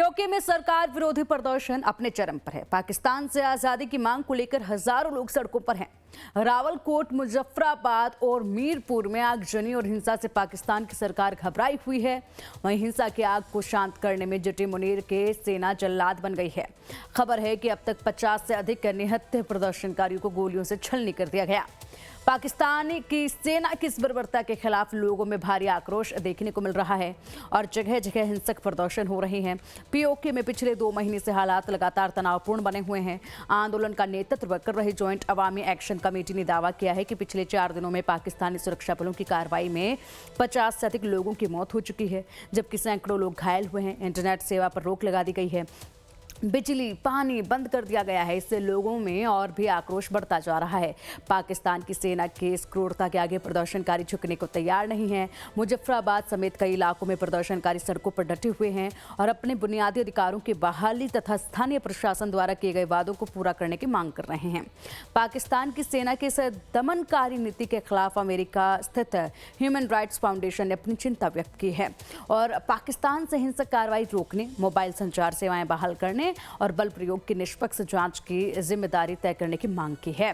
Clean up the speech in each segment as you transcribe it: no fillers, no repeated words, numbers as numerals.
PoK में सरकार विरोधी प्रदर्शन अपने चरम पर है। पाकिस्तान से आजादी की मांग को लेकर हजारों लोग सड़कों पर हैं। रावलकोट, मुजफ्फराबाद और मीरपुर में आगजनी और हिंसा से पाकिस्तान की सरकार घबराई हुई है। वहीं हिंसा की आग को शांत करने में जुटी मुनीर के सेना जल्लाद बन गई है। खबर है कि अब तक 50 से अधिक निहत्थे प्रदर्शनकारियों को गोलियों से छलनी कर दिया गया। पाकिस्तान की सेना की इस बर्बरता के खिलाफ लोगों में भारी आक्रोश देखने को मिल रहा है और जगह जगह हिंसक प्रदर्शन हो रहे हैं। पीओके में पिछले 2 महीने से हालात लगातार तनावपूर्ण बने हुए हैं। आंदोलन का नेतृत्व कर रही ज्वाइंट अवामी एक्शन कमेटी ने दावा किया है कि पिछले 4 दिनों में पाकिस्तानी सुरक्षा बलों की कार्रवाई में 50 से अधिक लोगों की मौत हो चुकी है, जबकि सैकड़ों लोग घायल हुए हैं। इंटरनेट सेवा पर रोक लगा दी गई है, बिजली पानी बंद कर दिया गया है। इससे लोगों में और भी आक्रोश बढ़ता जा रहा है। पाकिस्तान की सेना की इस क्रूरता के आगे प्रदर्शनकारी झुकने को तैयार नहीं है। मुजफ्फराबाद समेत कई इलाकों में प्रदर्शनकारी सड़कों पर डटे हुए हैं और अपने बुनियादी अधिकारों की बहाली तथा स्थानीय प्रशासन द्वारा किए गए वादों को पूरा करने की मांग कर रहे हैं। पाकिस्तान की सेना की इस दमनकारी नीति के खिलाफ अमेरिका स्थित ह्यूमन राइट्स फाउंडेशन ने अपनी चिंता व्यक्त की है और पाकिस्तान से हिंसक कार्रवाई रोकने, मोबाइल संचार सेवाएं बहाल करने और बल प्रयोग की निष्पक्ष जांच की जिम्मेदारी तय करने की मांग की है।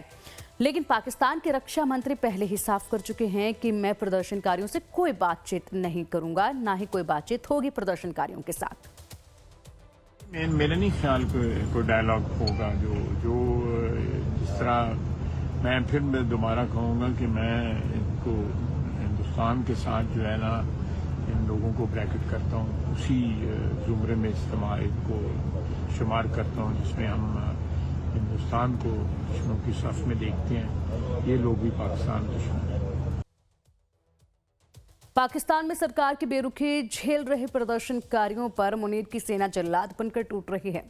लेकिन पाकिस्तान के रक्षा मंत्री पहले ही साफ कर चुके हैं कि मैं प्रदर्शनकारियों से कोई बातचीत नहीं करूंगा, ना ही कोई बातचीत होगी प्रदर्शनकारियों के साथ। मेरा नहीं ख्याल कोई डायलॉग होगा जो जिस तरह मैं फिर दोबारा कहूँगा कि मैं इनको हिंदुस्तान के साथ जो है ना इन लोगों को ब्रैकेट करता हूँ, उसी जुमरे में इस्तेमाल को शुमार करता हूँ जिसमें हम हिंदुस्तान को दुश्मनों की सफ में देखते हैं। ये लोग भी पाकिस्तान दुश्मन हैं। पाकिस्तान में सरकार की बेरुखी झेल रहे प्रदर्शनकारियों पर मुनीर की सेना जल्लाद बनकर टूट रही है,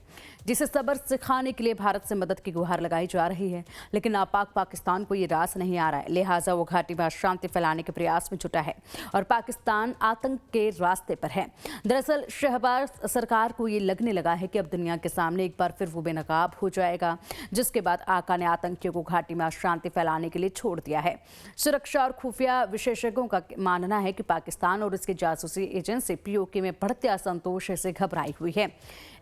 जिसे सबक सिखाने के लिए भारत से मदद की गुहार लगाई जा रही है। लेकिन नापाक पाकिस्तान को ये रास नहीं आ रहा है, लिहाजा वो घाटी में अशांति फैलाने के प्रयास में जुटा है और पाकिस्तान आतंक के रास्ते पर है। दरअसल शहबाज सरकार को ये लगने लगा है कि अब दुनिया के सामने एक बार फिर वो बेनकाब हो जाएगा, जिसके बाद आका ने आतंकियों को घाटी में अशांति फैलाने के लिए छोड़ दिया है। सुरक्षा और खुफिया विशेषज्ञों का मानना है कि पाकिस्तान और इसकी जासूसी एजेंसी पीओके में बढ़ते असंतोष से घबराई हुई है।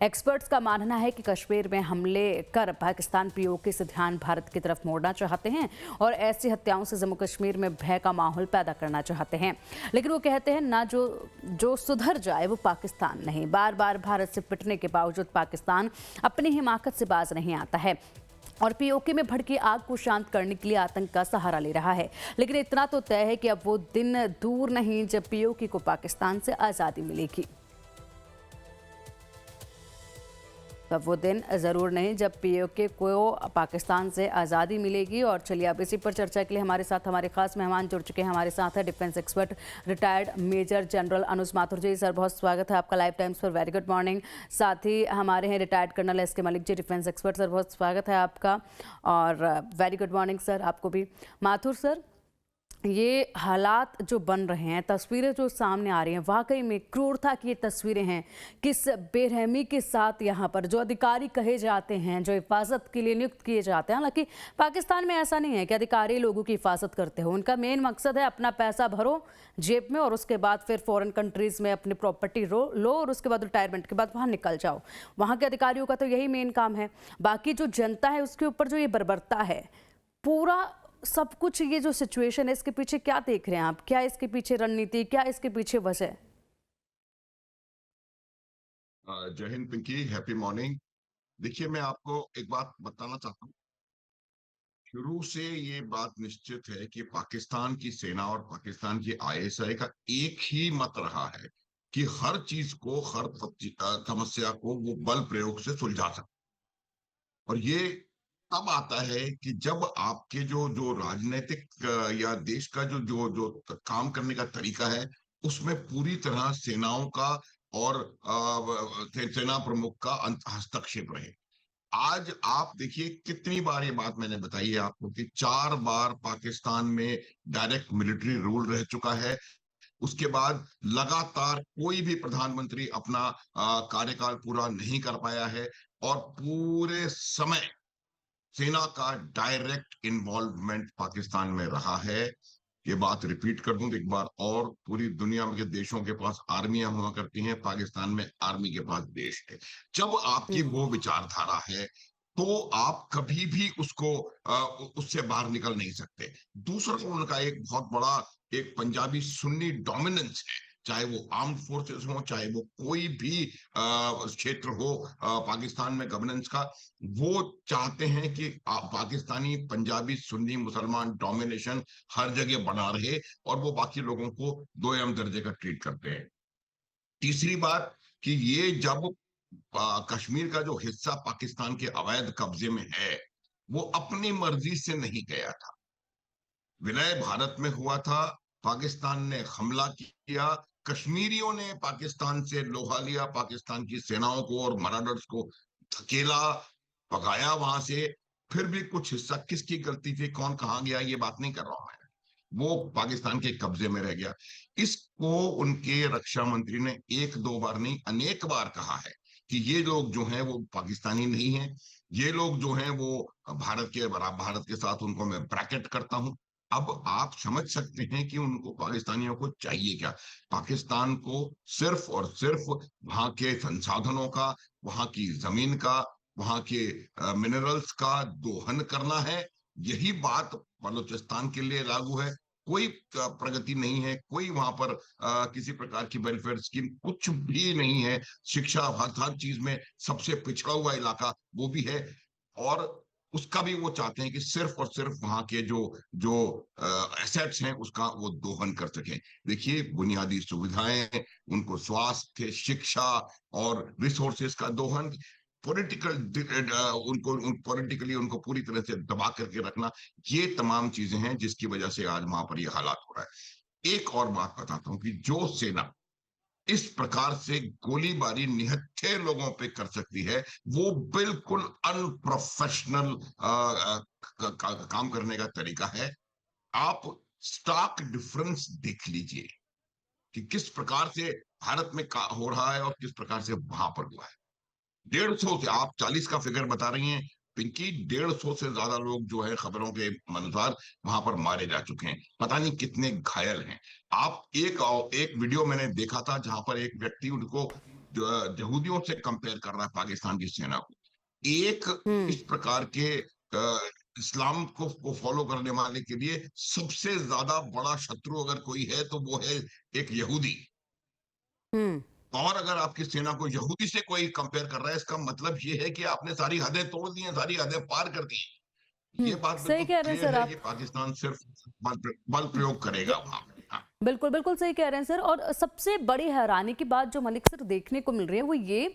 एक्सपर्ट्स का मानना है कि कश्मीर में हमले कर पाकिस्तान पीओके से ध्यान भारत की तरफ मोड़ना चाहते हैं और ऐसी हत्याओं से जम्मू कश्मीर में भय का माहौल पैदा करना चाहते हैं। लेकिन वो कहते हैं ना जो सुधर जाए वो पाकिस्तान नहीं। बार बार भारत से पिटने के बावजूद पाकिस्तान अपनी हिमाकत से बाज नहीं आता है और पीओके में भड़की आग को शांत करने के लिए आतंक का सहारा ले रहा है। लेकिन इतना तो तय है कि अब वो दिन दूर नहीं जब पीओके को पाकिस्तान से आज़ादी मिलेगी। अब वो दिन ज़रूर नहीं जब पीओके को पाकिस्तान से आज़ादी मिलेगी। और चलिए अब इसी पर चर्चा के लिए हमारे साथ हमारे खास मेहमान जुड़ चुके हैं। हमारे साथ है defence expert retired major general Anuj Mathur ji. Sir बहुत स्वागत है आपका लाइव टाइम्स पर, वेरी गुड मॉर्निंग। साथ ही हमारे हैं retired colonel S K Malik ji, defence expert. Sir बहुत स्वागत है आपका और वेरी गुड मॉर्निंग सर आपको भी। माथुर सर, ये हालात जो बन रहे हैं, तस्वीरें जो सामने आ रही हैं, वाकई में क्रूरता की ये तस्वीरें हैं। किस बेरहमी के साथ यहाँ पर जो अधिकारी कहे जाते हैं, जो हिफाजत के लिए नियुक्त किए जाते हैं, हालांकि पाकिस्तान में ऐसा नहीं है कि अधिकारी लोगों की हिफाजत करते हो। उनका मेन मकसद है अपना पैसा भरो जेब में और उसके बाद फिर फॉरेन कंट्रीज़ में अपनी प्रॉपर्टी लो और उसके बाद रिटायरमेंट के बाद वहाँ निकल जाओ। वहाँ के अधिकारियों का तो यही मेन काम है। बाकी जो जनता है उसके ऊपर जो ये बर्बरता है, पूरा सब कुछ, ये जो सिचुएशन है, इसके पीछे क्या देख रहे हैं आप? क्या इसके पीछे रणनीति, क्या इसके पीछे वजह? जय हिंद पिंकी, हैप्पी मॉर्निंग। देखिए, मैं आपको एक बात बताना चाहता हूँ। शुरू से ये बात निश्चित है कि पाकिस्तान की सेना और पाकिस्तान की आईएसआई का एक ही मत रहा है कि हर चीज को, हर समस्या को वो बल प्रयोग से सुलझा सकते। और ये तब आता है कि जब आपके जो जो राजनीतिक या देश का जो जो जो काम करने का तरीका है, उसमें पूरी तरह सेनाओं का और सेना प्रमुख का हस्तक्षेप रहे। आज आप देखिए, कितनी बार ये बात मैंने बताई है आपको कि 4 बार पाकिस्तान में डायरेक्ट मिलिट्री रूल रह चुका है। उसके बाद लगातार कोई भी प्रधानमंत्री अपना कार्यकाल पूरा नहीं कर पाया है और पूरे समय सेना का डायरेक्ट इन्वॉल्वमेंट पाकिस्तान में रहा है। ये बात रिपीट कर दूं तो एक बार और, पूरी दुनिया के देशों के पास आर्मियां हुआ करती हैं, पाकिस्तान में आर्मी के पास देश है। जब आपकी वो विचारधारा है तो आप कभी भी उसको उससे बाहर निकल नहीं सकते। दूसरा उनका एक बहुत बड़ा एक पंजाबी सुन्नी डोमिनेंस है, चाहे वो आर्म्ड फोर्सेस हो, चाहे वो कोई भी क्षेत्र हो पाकिस्तान में गवर्नेंस का। वो चाहते हैं कि पाकिस्तानी पंजाबी सुन्नी मुसलमान डोमिनेशन हर जगह बना रहे और वो बाकी लोगों को दोयम दर्जे का ट्रीट करते हैं। तीसरी बात कि ये जब कश्मीर का जो हिस्सा पाकिस्तान के अवैध कब्जे में है, वो अपनी मर्जी से नहीं गया था। विलय भारत में हुआ था, पाकिस्तान ने हमला किया, कश्मीरियों ने पाकिस्तान से लोहा लिया, पाकिस्तान की सेनाओं को और मराठर्स को धकेला, भगाया वहां से। फिर भी कुछ हिस्सा किसकी गलती थी, कौन कहाँ गया, ये बात नहीं कर रहा हूं मैं, वो पाकिस्तान के कब्जे में रह गया। इसको उनके रक्षा मंत्री ने एक दो बार नहीं अनेक बार कहा है कि ये लोग जो हैं वो पाकिस्तानी नहीं हैं, ये लोग जो हैं वो भारत के बराबर, भारत के साथ उनको मैं ब्रैकेट करता हूं। अब आप समझ सकते हैं कि उनको, पाकिस्तानियों को चाहिए क्या। पाकिस्तान को सिर्फ और सिर्फ वहां के संसाधनों का, वहां की जमीन का, वहां के मिनरल्स का दोहन करना है। यही बात बलूचिस्तान के लिए लागू है। कोई प्रगति नहीं है, कोई वहां पर किसी प्रकार की वेलफेयर स्कीम कुछ भी नहीं है। शिक्षा, हर चीज में सबसे पिछड़ा हुआ इलाका वो भी है, और उसका भी वो चाहते हैं कि सिर्फ और सिर्फ वहां के जो जो एसेट्स हैं उसका वो दोहन कर सकें। देखिए, बुनियादी सुविधाएं, उनको स्वास्थ्य, शिक्षा और रिसोर्सेज का दोहन, पॉलिटिकल उनको पॉलिटिकली उनको पूरी तरह से दबा करके रखना, ये तमाम चीजें हैं जिसकी वजह से आज वहां पर ये हालात हो रहा है। एक और बात बताता हूं कि जो सेना इस प्रकार से गोलीबारी निहत्थे लोगों पे कर सकती है, वो बिल्कुल अनप्रोफेशनल काम करने का तरीका है। आप स्टार्क डिफरेंस देख लीजिए कि किस प्रकार से भारत में हो रहा है और किस प्रकार से वहां पर हुआ है। 150 से, आप 40 का फिगर बता रही हैं पिंकी, 150 से ज्यादा लोग जो है खबरों के अनुसार वहां पर मारे जा चुके हैं, पता नहीं कितने घायल हैं। आप एक वीडियो मैंने देखा था जहां पर एक व्यक्ति उनको यहूदियों से कंपेयर कर रहा है, पाकिस्तान की सेना को। एक इस प्रकार के इस्लाम को फॉलो करने वाले के लिए सबसे ज्यादा बड़ा शत्रु अगर कोई है तो वो है एक यहूदी। और अगर आपकी सेना को यहूदी से कोई कंपेयर कर रहा है, इसका मतलब ये है कि आपने सारी हदें तोड़ दी हैं, सारी हदें पार कर दी हैं। ये बात सही बिल्कुल कह रहे हैं क्लियर सर है आप। कि पाकिस्तान सिर्फ बल प्रयोग करेगा वहां पे। हाँ। बिल्कुल बिल्कुल सही कह रहे हैं सर। और सबसे बड़ी हैरानी की बात जो मलिक सर देखने को मिल रही है वो ये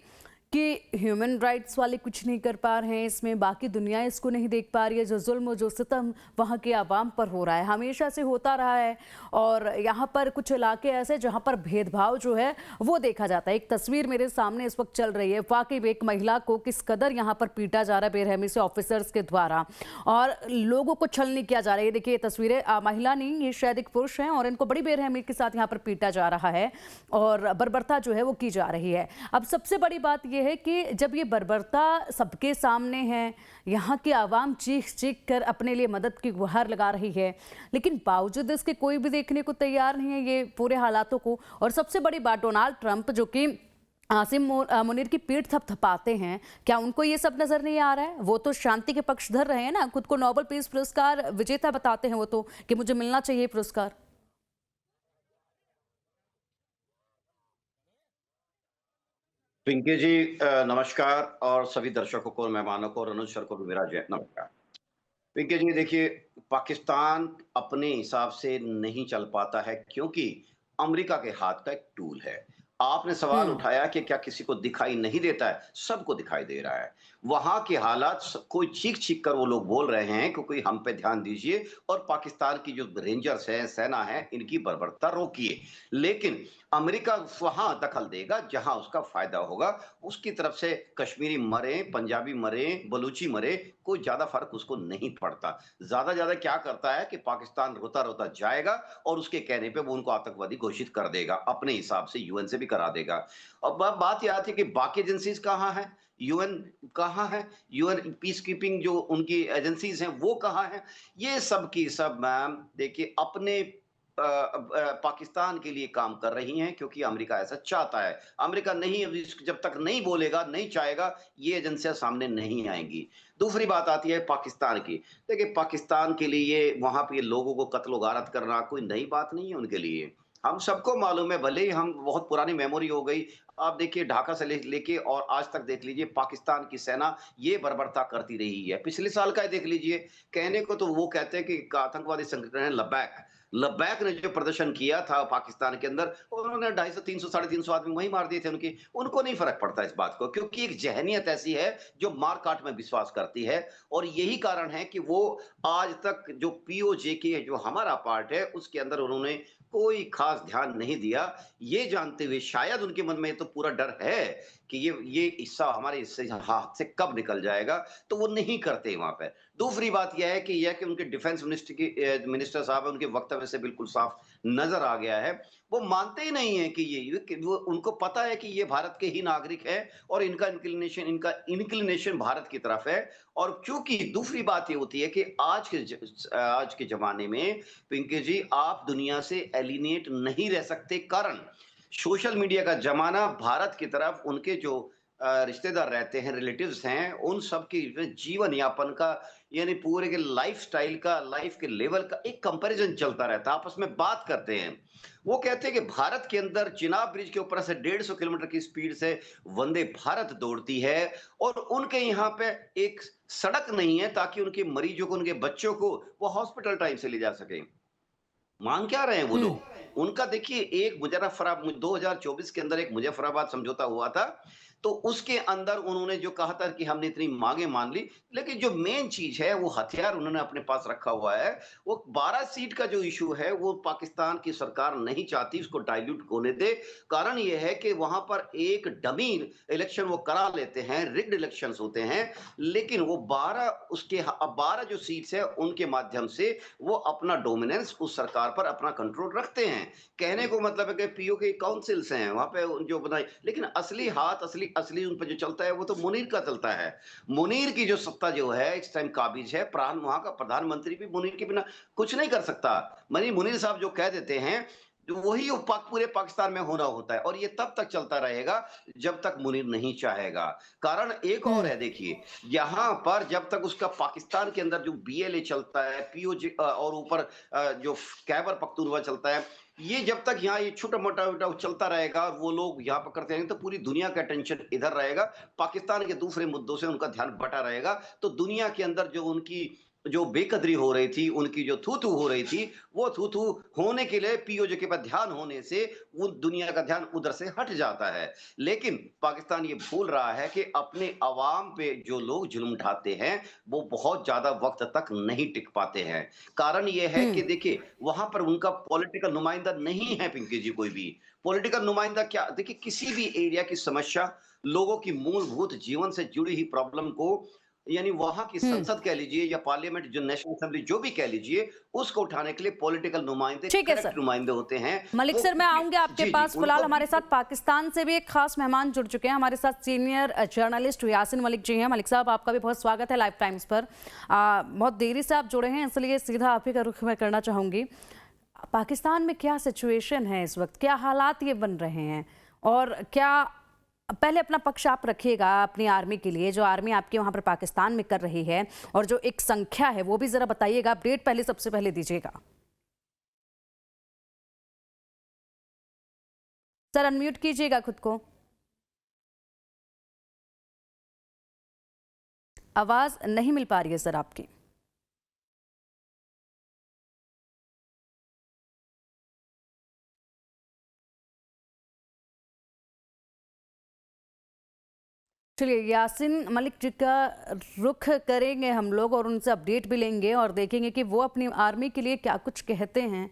कि ह्यूमन राइट्स वाले कुछ नहीं कर पा रहे हैं इसमें, बाकी दुनिया इसको नहीं देख पा रही है। जो जुल्म जो सितम वहाँ के आवाम पर हो रहा है, हमेशा से होता रहा है। और यहाँ पर कुछ इलाके ऐसे जहाँ पर भेदभाव जो है वो देखा जाता है। एक तस्वीर मेरे सामने इस वक्त चल रही है, वाकई में एक महिला को किस कदर यहाँ पर पीटा जा रहा है बेरहमी से ऑफिसर्स के द्वारा, और लोगों को छलनी किया जा रहा है। देखिए तस्वीरें, महिला नहीं, ये शायद एक पुरुष हैं, और इनको बड़ी बेरहमी के साथ यहाँ पर पीटा जा रहा है और बर्बरता जो है वो की जा रही है। अब सबसे बड़ी बात यह है कि जब ये बर्बरता सबके सामने है, यहाँ की आवाम चीख चीख कर अपने लिए मदद की गुहार लगा रही है, लेकिन बावजूद इसके कोई भी देखने को तैयार नहीं है ये पूरे हालातों को। और सबसे बड़ी बात, डोनाल्ड ट्रंप जो कि आसिम मुनीर की पीठ थपथपाते हैं, क्या उनको ये सब नजर नहीं आ रहा है? वो तो शांति के पक्षधर रहे हैं ना, खुद को नोबेल पीस पुरस्कार विजेता बताते हैं वो तो, कि मुझे मिलना चाहिए पुरस्कार। पिंकी जी नमस्कार, और सभी दर्शकों को, मेहमानों को और अनुज सर को भी मेरा जय नमस्कार। पिंकी जी देखिए, पाकिस्तान अपने हिसाब से नहीं चल पाता है क्योंकि अमेरिका के हाथ का एक टूल है। आपने सवाल उठाया कि क्या किसी को दिखाई नहीं देता है? सबको दिखाई दे रहा है। वहां के हालात कोई चीख चीख कर वो लोग बोल रहे हैं कि कोई हम पे ध्यान दीजिए और पाकिस्तान की जो रेंजर्स हैं, सेना है, इनकी बर्बरता रोकिए। लेकिन अमेरिका वहां दखल देगा जहां उसका फायदा होगा। उसकी तरफ से कश्मीरी मरे, पंजाबी मरे, बलूची मरे, कोई ज्यादा फर्क उसको नहीं पड़ता। ज्यादा क्या करता है कि पाकिस्तान रोता रोता जाएगा और उसके कहने पे वो उनको आतंकवादी घोषित कर देगा, अपने हिसाब से यूएन से भी करा देगा। अब बात यह आती है कि बाकी एजेंसीज कहाँ है, यूएन कहाँ है, यूएन पीस कीपिंग जो उनकी एजेंसीज हैं वो कहाँ है। ये सब की सब मैम देखिए अपने पाकिस्तान के लिए काम कर रही हैं, क्योंकि अमेरिका ऐसा चाहता है। अमेरिका नहीं, जब तक नहीं बोलेगा, नहीं चाहेगा, ये एजेंसियां सामने नहीं आएंगी। दूसरी बात आती है पाकिस्तान की। देखिए पाकिस्तान के लिए वहां पे लोगों को कत्ल गारत करना कोई नई बात नहीं है उनके लिए। हम सबको मालूम है, भले ही हम बहुत पुरानी मेमोरी हो गई। आप देखिए ढाका से लेके और आज तक देख लीजिए पाकिस्तान की सेना ये बर्बरता करती रही है। पिछले साल का ही देख लीजिए, कहने को तो वो कहते हैं कि आतंकवादी संगठन है लबैक। लबैक ने जो प्रदर्शन किया था पाकिस्तान के अंदर, उन्होंने 250, 300, 350 आदमी वहीं मार दिए थे उनकी। उनको नहीं फर्क पड़ता इस बात को, क्योंकि एक जहनियत ऐसी है जो मार काट में विश्वास करती है। और यही कारण है कि वो आज तक जो पीओजे की जो हमारा पार्ट है उसके अंदर उन्होंने कोई खास ध्यान नहीं दिया, ये जानते हुए शायद उनके मन में तो पूरा डर है कि ये हिस्सा हमारे हिस्से हाथ से कब निकल जाएगा, तो वो नहीं करते वहां पे। दूसरी बात यह है कि उनके डिफेंस मिनिस्टर साहब है, उनके वक्तव्य से बिल्कुल साफ नजर आ गया है। वो मानते ही नहीं है कि वो उनको पता है कि ये भारत के ही नागरिक है और इनका इंक्लिनेशन भारत की तरफ है। और क्योंकि दूसरी बात ये होती है कि आज के जमाने में पिंकी जी आप दुनिया से एलिनेट नहीं रह सकते, कारण सोशल मीडिया का जमाना। भारत की तरफ उनके जो रिश्तेदार रहते हैं, रिलेटिव्स हैं, उन सब की जीवन यापन का, यानी पूरे के लाइफ स्टाइल का, लाइफ के लेवल का एक कंपैरिजन चलता रहता है, आपस में बात करते हैं। वो कहते हैं कि भारत के अंदर चिनाब ब्रिज के ऊपर से 150 किलोमीटर की स्पीड से वंदे भारत दौड़ती है और उनके यहाँ पे एक सड़क नहीं है ताकि उनके मरीजों को, उनके बच्चों को वो हॉस्पिटल टाइम से ले जा सके। मांग क्या रहे हैं वो हम्म। लोग? उनका देखिए एक मुजफ्फराबाद 2024 के अंदर एक मुजफ्फराबाद समझौता हुआ था, तो उसके अंदर उन्होंने जो कहा था कि हमने इतनी मांगे मान ली, लेकिन जो मेन चीज है वो हथियार उन्होंने अपने पास रखा हुआ है। वो 12 सीट का जो इशू है वो पाकिस्तान की सरकार नहीं चाहती उसको डाइल्यूट होने दे। कारण ये है कि वहां पर एक डमी इलेक्शन वो करा लेते हैं, रिग्ड इलेक्शंस होते हैं, लेकिन वो 12 जो सीट्स है उनके माध्यम से वो अपना डोमिनेंस उस सरकार पर अपना कंट्रोल रखते हैं। कहने को मतलब है कि पीओ के काउंसिल्स हैं वहां पे जो बनाई, लेकिन असली हाथ, असली असली उन पर जो चलता है वो तो मुनीर का चलता है। मुनीर की जो सत्ता जो है इस टाइम काबिज है, प्राण वहां का प्रधानमंत्री भी मुनीर के बिना कुछ नहीं कर सकता। मनी मुनीर साहब जो कह देते हैं, जो वही पूरे पाकिस्तान में होना होता है, और ये तब तक चलता रहेगा जब तक मुनीर नहीं चाहेगा। कारण एक और हम्म। है, देखिए यहां पर जब तक उसका पाकिस्तान के अंदर जो बीएलए चलता है, पीओजे और ऊपर जो खैबर पख्तूनख्वा चलता है, ये जब तक यहाँ ये छोटा मोटा चलता रहेगा और वो लोग यहाँ पर करते रहेंगे, तो पूरी दुनिया का टेंशन इधर रहेगा, पाकिस्तान के दूसरे मुद्दों से उनका ध्यान बटा रहेगा। तो दुनिया के अंदर जो उनकी जो बेकदरी हो रही थी, उनकी जो थू थू हो रही थी, वो थू थू होने के लिए पीओजे के पास ध्यान होने से वो दुनिया का ध्यान उधर से हट जाता है। लेकिन पाकिस्तान ये भूल रहा है कि अपने अवाम पे जो लोग जुल्म ढाते हैं वो बहुत ज्यादा वक्त तक नहीं टिक पाते हैं। कारण ये है कि हम्म। देखिए वहां पर उनका पॉलिटिकल नुमाइंदा नहीं है पिंकी जी, कोई भी पॉलिटिकल नुमाइंदा। क्या देखिए, किसी भी एरिया की समस्या, लोगों की मूलभूत जीवन से जुड़ी ही प्रॉब्लम को, यानी वहां की हम्म। संसद कह लीजिए या पार्लियामेंट, जो नेशनल असेंबली जो भी कह लीजिए, उसको उठाने के लिए पॉलिटिकल नुमाइंदे, ठीक है करेक्ट सर। नुमाइंदे होते हैं। मलिक वो सर, मैं आऊंगी आपके जी जी पास। फिलहाल उनको हमारे साथ पाकिस्तान से भी एक खास मेहमान जुड़ चुके हैं। हमारे साथ सीनियर जर्नलिस्ट यासिन मलिक जी हैं। मलिक साहब, आपका भी बहुत स्वागत है लाइव टाइम्स पर। बहुत देरी से आप जुड़े हैं, इसलिए सीधा आप ही का रुख मैं करना चाहूंगी। पाकिस्तान में क्या सिचुएशन है इस वक्त, क्या हालात ये बन रहे हैं, और क्या पहले अपना पक्ष आप रखिएगा अपनी आर्मी के लिए, जो आर्मी आपके वहां पर पाकिस्तान में कर रही है, और जो एक संख्या है वो भी जरा बताइएगा, अपडेट पहले सबसे पहले दीजिएगा। सर अनम्यूट कीजिएगा खुद को। आवाज नहीं मिल पा रही है सर आपकी। चलिए, यासीन मलिक जी का रुख करेंगे हम लोग और उनसे अपडेट भी लेंगे और देखेंगे कि वो अपनी आर्मी के लिए क्या कुछ कहते हैं।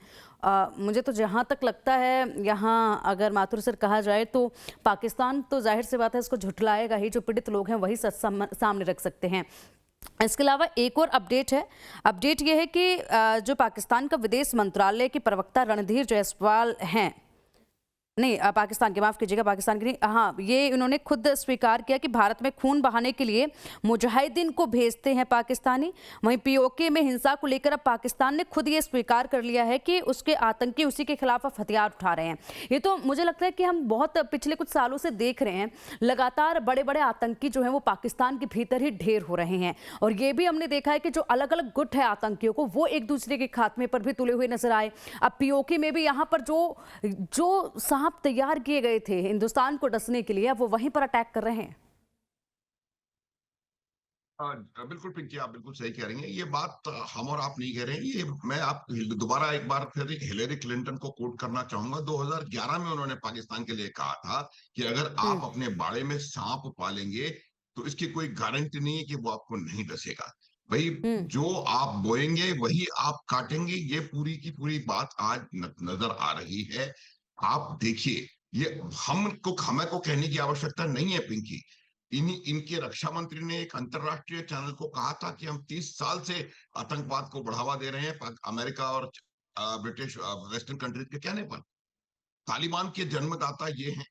मुझे तो जहाँ तक लगता है, यहाँ अगर माथुर सर कहा जाए तो पाकिस्तान तो जाहिर सी बात है इसको झुठलाएगा ही, जो पीड़ित लोग हैं वही सच सामने रख सकते हैं। इसके अलावा एक और अपडेट है। अपडेट ये है कि जो पाकिस्तान का विदेश मंत्रालय के प्रवक्ता रणधीर जायसवाल हैं, नहीं पाकिस्तान के, माफ़ कीजिएगा, पाकिस्तान की नहीं, हाँ, ये उन्होंने खुद स्वीकार किया कि भारत में खून बहाने के लिए मुजाहिदीन को भेजते हैं पाकिस्तानी। वहीं पीओके में हिंसा को लेकर अब पाकिस्तान ने खुद ये स्वीकार कर लिया है कि उसके आतंकी उसी के खिलाफ अब हथियार उठा रहे हैं। ये तो मुझे लगता है कि हम बहुत पिछले कुछ सालों से देख रहे हैं, लगातार बड़े बड़े आतंकी जो हैं वो पाकिस्तान के भीतर ही ढेर हो रहे हैं। और ये भी हमने देखा है कि जो अलग अलग गुट है आतंकियों को, वो एक दूसरे के खात्मे पर भी तुले हुए नजर आए। अब पीओके में भी यहाँ पर जो सांप तैयार किए गए थे हिंदुस्तान को डसने के लिए, अब वो वहीं पर अटैक कर रहे हैं। बिल्कुल पिंकी, आप बिल्कुल सही कह रही हैं। ये बात हम और आप नहीं कह रहे हैं। ये मैं आप दोबारा एक बार फिर हिलेरी क्लिंटन को कोट करना चाहूंगा। 2011 में उन्होंने पाकिस्तान के लिए कहा था कि अगर आप अपने बाड़े में सांप पालेंगे तो इसकी कोई गारंटी नहीं है कि वो आपको नहीं डसेगा। भाई, जो आप बोएंगे वही आप काटेंगे। ये पूरी की पूरी बात आज नजर आ रही है। आप देखिए, ये हमें को कहने की आवश्यकता नहीं है पिंकी। इनके रक्षा मंत्री ने एक अंतरराष्ट्रीय चैनल को कहा था कि हम 30 साल से आतंकवाद को बढ़ावा दे रहे हैं, अमेरिका और ब्रिटिश वेस्टर्न कंट्रीज के कहने पर। तालिबान के जन्मदाता ये हैं।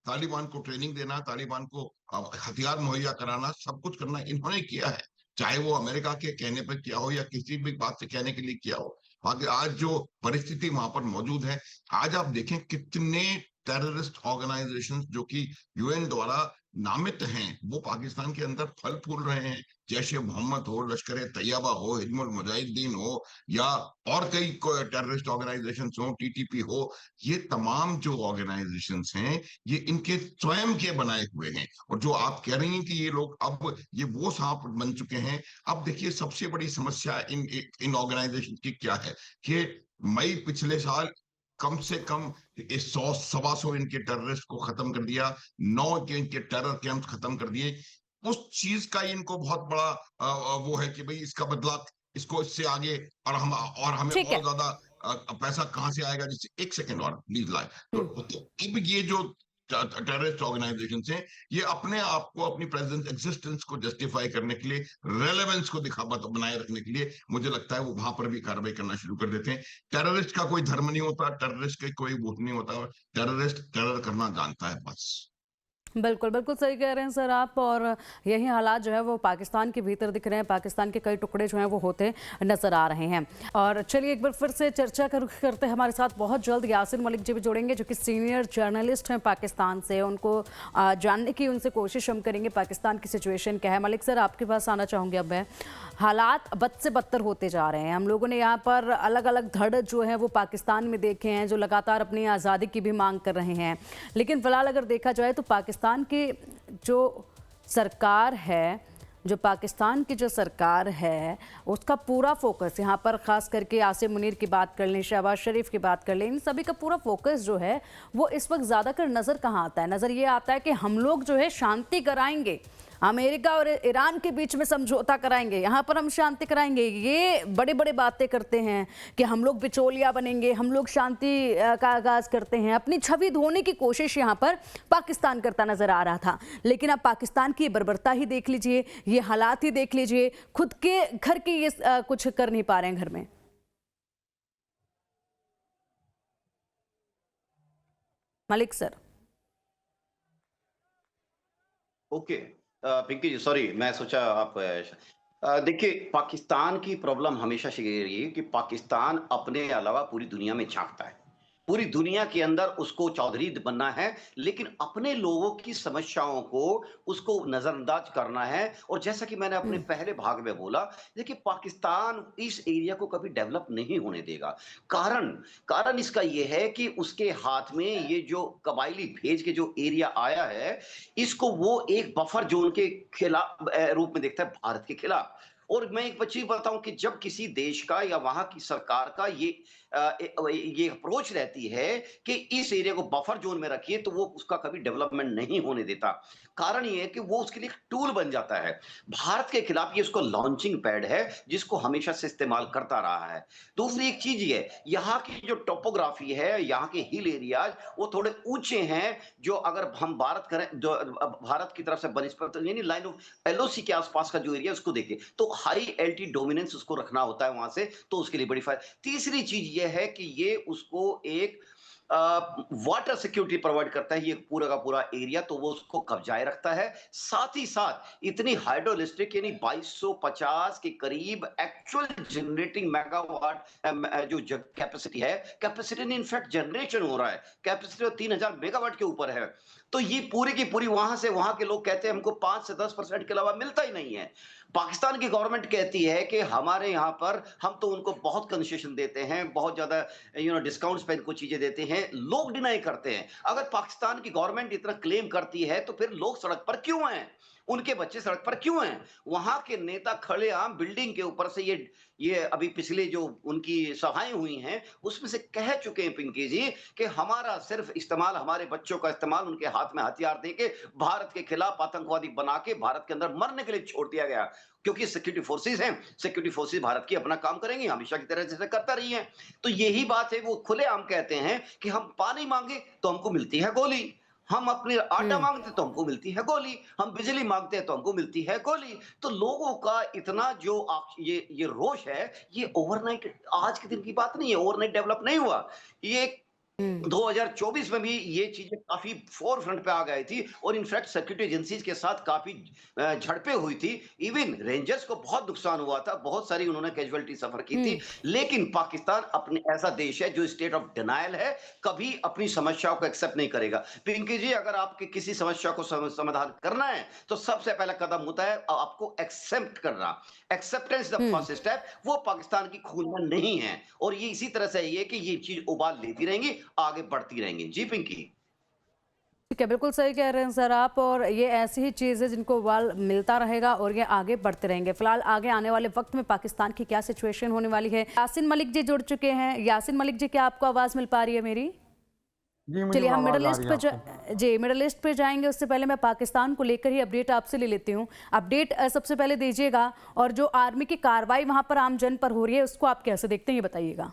तालिबान को ट्रेनिंग देना, तालिबान को हथियार मुहैया कराना, सब कुछ करना इन्होंने किया है। चाहे वो अमेरिका के कहने पर किया हो या किसी भी बात से कहने के लिए किया हो। बाकी आज जो परिस्थिति वहां पर मौजूद है, आज आप देखें कितने टेररिस्ट ऑर्गेनाइजेशंस जो कि यूएन द्वारा नामित हैं, वो पाकिस्तान के अंदर फल फूल रहे हैं। जैशे मोहम्मद हो, लश्कर ए तैयबा हो, हिजबुल मुजाहिदीन हो, या और कई टेररिस्ट ऑर्गेनाइजेशंस हो, टीटीपी हो। ये तमाम जो ऑर्गेनाइजेशंस हैं, ये इनके स्वयं के बनाए हुए हैं। और जो आप कह रही हैं कि ये लोग अब ये वो सांप बन चुके हैं। अब देखिए, सबसे बड़ी समस्या इन ऑर्गेनाइजेशन की क्या है कि मई पिछले साल कम से कम 100-125 इनके टेररिस्ट को खत्म कर दिया, 9 के इनके टेरर कैंप खत्म कर दिए। उस चीज का इनको बहुत बड़ा वो है कि भाई इसका बदला, इसको इससे आगे और हमें ठीक और है। ज्यादा पैसा कहाँ से आएगा। जिससे एक सेकंड और प्लीज लाए तो अब ये जो टेररिस्ट ऑर्गेनाइजेशन हैं, ये अपने आप को, अपनी प्रेजेंस, एग्जिस्टेंस को जस्टिफाई करने के लिए, रेलेवेंस को बनाए रखने के लिए, मुझे लगता है वो वहां पर भी कार्रवाई करना शुरू कर देते हैं। टेररिस्ट का कोई धर्म नहीं होता, टेररिस्ट का कोई वोट नहीं होता। टेररिस्ट टेरर करना जानता है बस। बिल्कुल बिल्कुल सही कह रहे हैं सर आप। और यही हालात जो है वो पाकिस्तान के भीतर दिख रहे हैं। पाकिस्तान के कई टुकड़े जो हैं वो होते नजर आ रहे हैं। और चलिए एक बार फिर से चर्चा करते हैं। हमारे साथ बहुत जल्द यासीन मलिक जी भी जुड़ेंगे, जो कि सीनियर जर्नलिस्ट हैं पाकिस्तान से। उनको जानने की उनसे कोशिश हम करेंगे, पाकिस्तान की सिचुएशन क्या है। मलिक सर, आपके पास आना चाहूँगी अब मैं। हालात बद से बदतर होते जा रहे हैं। हम लोगों ने यहाँ पर अलग अलग धड़ जो है वो पाकिस्तान में देखे हैं, जो लगातार अपनी आज़ादी की भी मांग कर रहे हैं। लेकिन फिलहाल अगर देखा जाए तो पाकिस्तान की जो सरकार है उसका पूरा फोकस यहाँ पर, खास करके आसिम मुनीर की बात कर लें, शहबाज शरीफ की बात कर लें, इन सभी का पूरा फोकस जो है वो इस वक्त ज़्यादातर नज़र कहाँ आता है? नज़र ये आता है कि हम लोग जो है शांति कराएंगे, अमेरिका और ईरान के बीच में समझौता कराएंगे, यहाँ पर हम शांति कराएंगे। ये बड़े बड़े बातें करते हैं कि हम लोग बिचौलिया बनेंगे, हम लोग शांति का आगाज करते हैं। अपनी छवि धोने की कोशिश यहाँ पर पाकिस्तान करता नजर आ रहा था। लेकिन अब पाकिस्तान की बर्बरता ही देख लीजिए, ये हालात ही देख लीजिए, खुद के घर के ये कुछ कर नहीं पा रहे हैं घर में। मलिक सर। ओके, पिंकी जी, सॉरी, मैं सोचा आप देखिए, पाकिस्तान की प्रॉब्लम हमेशा से ये रही है कि पाकिस्तान अपने अलावा पूरी दुनिया में झांकता है। पूरी दुनिया के अंदर उसको चौधरी बनना है, लेकिन अपने लोगों की समस्याओं को उसको नजरअंदाज करना है। और जैसा कि मैंने अपने पहले भाग में बोला, देखिए, पाकिस्तान इस एरिया को कभी डेवलप नहीं होने देगा। कारण इसका ये है कि उसके हाथ में ये जो कबायली भेज के जो एरिया आया है, इसको वो एक बफर जोन के खिलाफ रूप में देखता है, भारत के खिलाफ। और मैं एक चीज बताऊं कि जब किसी देश का या वहां की सरकार का ये अप्रोच रहती है कि इस एरिया को बफर जोन में रखिए, तो वो उसका कभी डेवलपमेंट नहीं होने देता। कारण ये है कि वो उसके लिए एक टूल बन जाता है। भारत के खिलाफ ये उसको लॉन्चिंग पैड है, जिसको हमेशा से इस्तेमाल करता रहा है। दूसरी एक चीज़ ये है, यहाँ की जो टोपोग्राफी है, यहाँ के हिल एरियाज़ वो थोड़े ऊँचे हैं, जो अगर हम बात करें जो भारत की तरफ से बनिस्पत यानी लाइन ऑफ एलओसी के आसपास का जो एरिया उसको देखें, तो हाई एल्टीट्यूड डोमिनेंस उसको रखना होता है वहाँ से, तो उसके लिए बड़ी तीसरी चीज़ ये है कि ये उसको एक वाटर सिक्योरिटी प्रोवाइड करता है, ये पूरा का पूरा एरिया, तो वो उसको कब्जाए रखता है। साथ ही साथ इतनी हाइड्रोइलेक्ट्रिक यानी 2250 के करीब एक्चुअल जनरेटिंग मेगावाट जो कैपेसिटी है, कैपेसिटी नहीं इनफैक्ट जनरेशन हो रहा है, कैपेसिटी 3000 मेगावाट के ऊपर है। तो ये पूरी की पूरी वहां से वहां के लोग कहते हैं हमको 5 से 10% के अलावा मिलता ही नहीं है। पाकिस्तान की गवर्नमेंट कहती है कि हमारे यहाँ पर हम तो उनको बहुत कंसेशन देते हैं, बहुत ज्यादा डिस्काउंट्स पे इनको चीजें देते हैं, लोग डिनाई करते हैं। अगर पाकिस्तान की गवर्नमेंट इतना क्लेम करती है तो फिर लोग सड़क पर क्यों हैं, उनके बच्चे सड़क पर क्यों हैं? वहां के नेता खड़े आम बिल्डिंग के ऊपर से ये अभी पिछले जो उनकी सभाएं हुई हैं उसमें से कह चुके हैं पिंकी जी कि हमारा सिर्फ इस्तेमाल, हमारे बच्चों का इस्तेमाल उनके हाथ में हथियार देके भारत के खिलाफ आतंकवादी बना के भारत के अंदर मरने के लिए छोड़ दिया गया, क्योंकि सिक्योरिटी फोर्सेज हैं, सिक्योरिटी फोर्सेज भारत की अपना काम करेंगी, हमेशा की तरह जैसे करता रही है। तो यही बात है, वो खुलेआम कहते हैं कि हम पानी मांगे तो हमको मिलती है गोली, हम अपने आटा मांगते तो हमको मिलती है गोली, हम बिजली मांगते हैं तो हमको मिलती है गोली। तो लोगों का इतना जो ये रोष है, ये ओवरनाइट आज के दिन की बात नहीं है, ओवरनाइट डेवलप नहीं हुआ। ये 2024 में भी ये चीजें काफी फोर फ्रंट पे आ गई थी और इनफैक्ट सिक्योरिटी एजेंसीज के साथ काफी झड़पें हुई थी। इवन रेंजर्स को बहुत नुकसान हुआ था, बहुत सारी उन्होंने कैजुअलिटी सफर की थी। लेकिन पाकिस्तान अपने ऐसा देश है जो स्टेट ऑफ डिनायल है, कभी अपनी समस्याओं को एक्सेप्ट नहीं करेगा। पिंकी जी, अगर आपकी किसी समस्या को समाधान करना है तो सबसे पहला कदम होता है आपको एक्सेप्ट करना। एक्सेप्टेंस द फर्स्ट स्टेप, वो पाकिस्तान की खून में नहीं है और ये इसी तरह से ये कि ये चीज उबाल लेती रहेंगी, आगे बढ़ती रहेंगी। जी पिंकी। ठीक है, बिल्कुल सही कह रहे हैं सर आप, और ये ऐसी ही चीज़ है जिनको वाल मिलता रहेगा और ये आगे बढ़ते रहेंगे। फिलहाल आगे आने वाले वक्त में पाकिस्तान की क्या सिचुएशन होने वाली है। यासिन मलिक जी जुड़ चुके हैं। यासिन मलिक जी, क्या आपको आवाज़ मिल पा रही है मेरी? चलिए हम मिडल ईस्ट पे जाएंगे। उससे पहले मैं पाकिस्तान को लेकर ही अपडेट आपसे ले लेती हूँ। अपडेट सबसे पहले दीजिएगा, और जो आर्मी की कार्रवाई वहाँ पर आम जन पर हो रही है उसको आप कैसे देखते हैं, ये बताइएगा।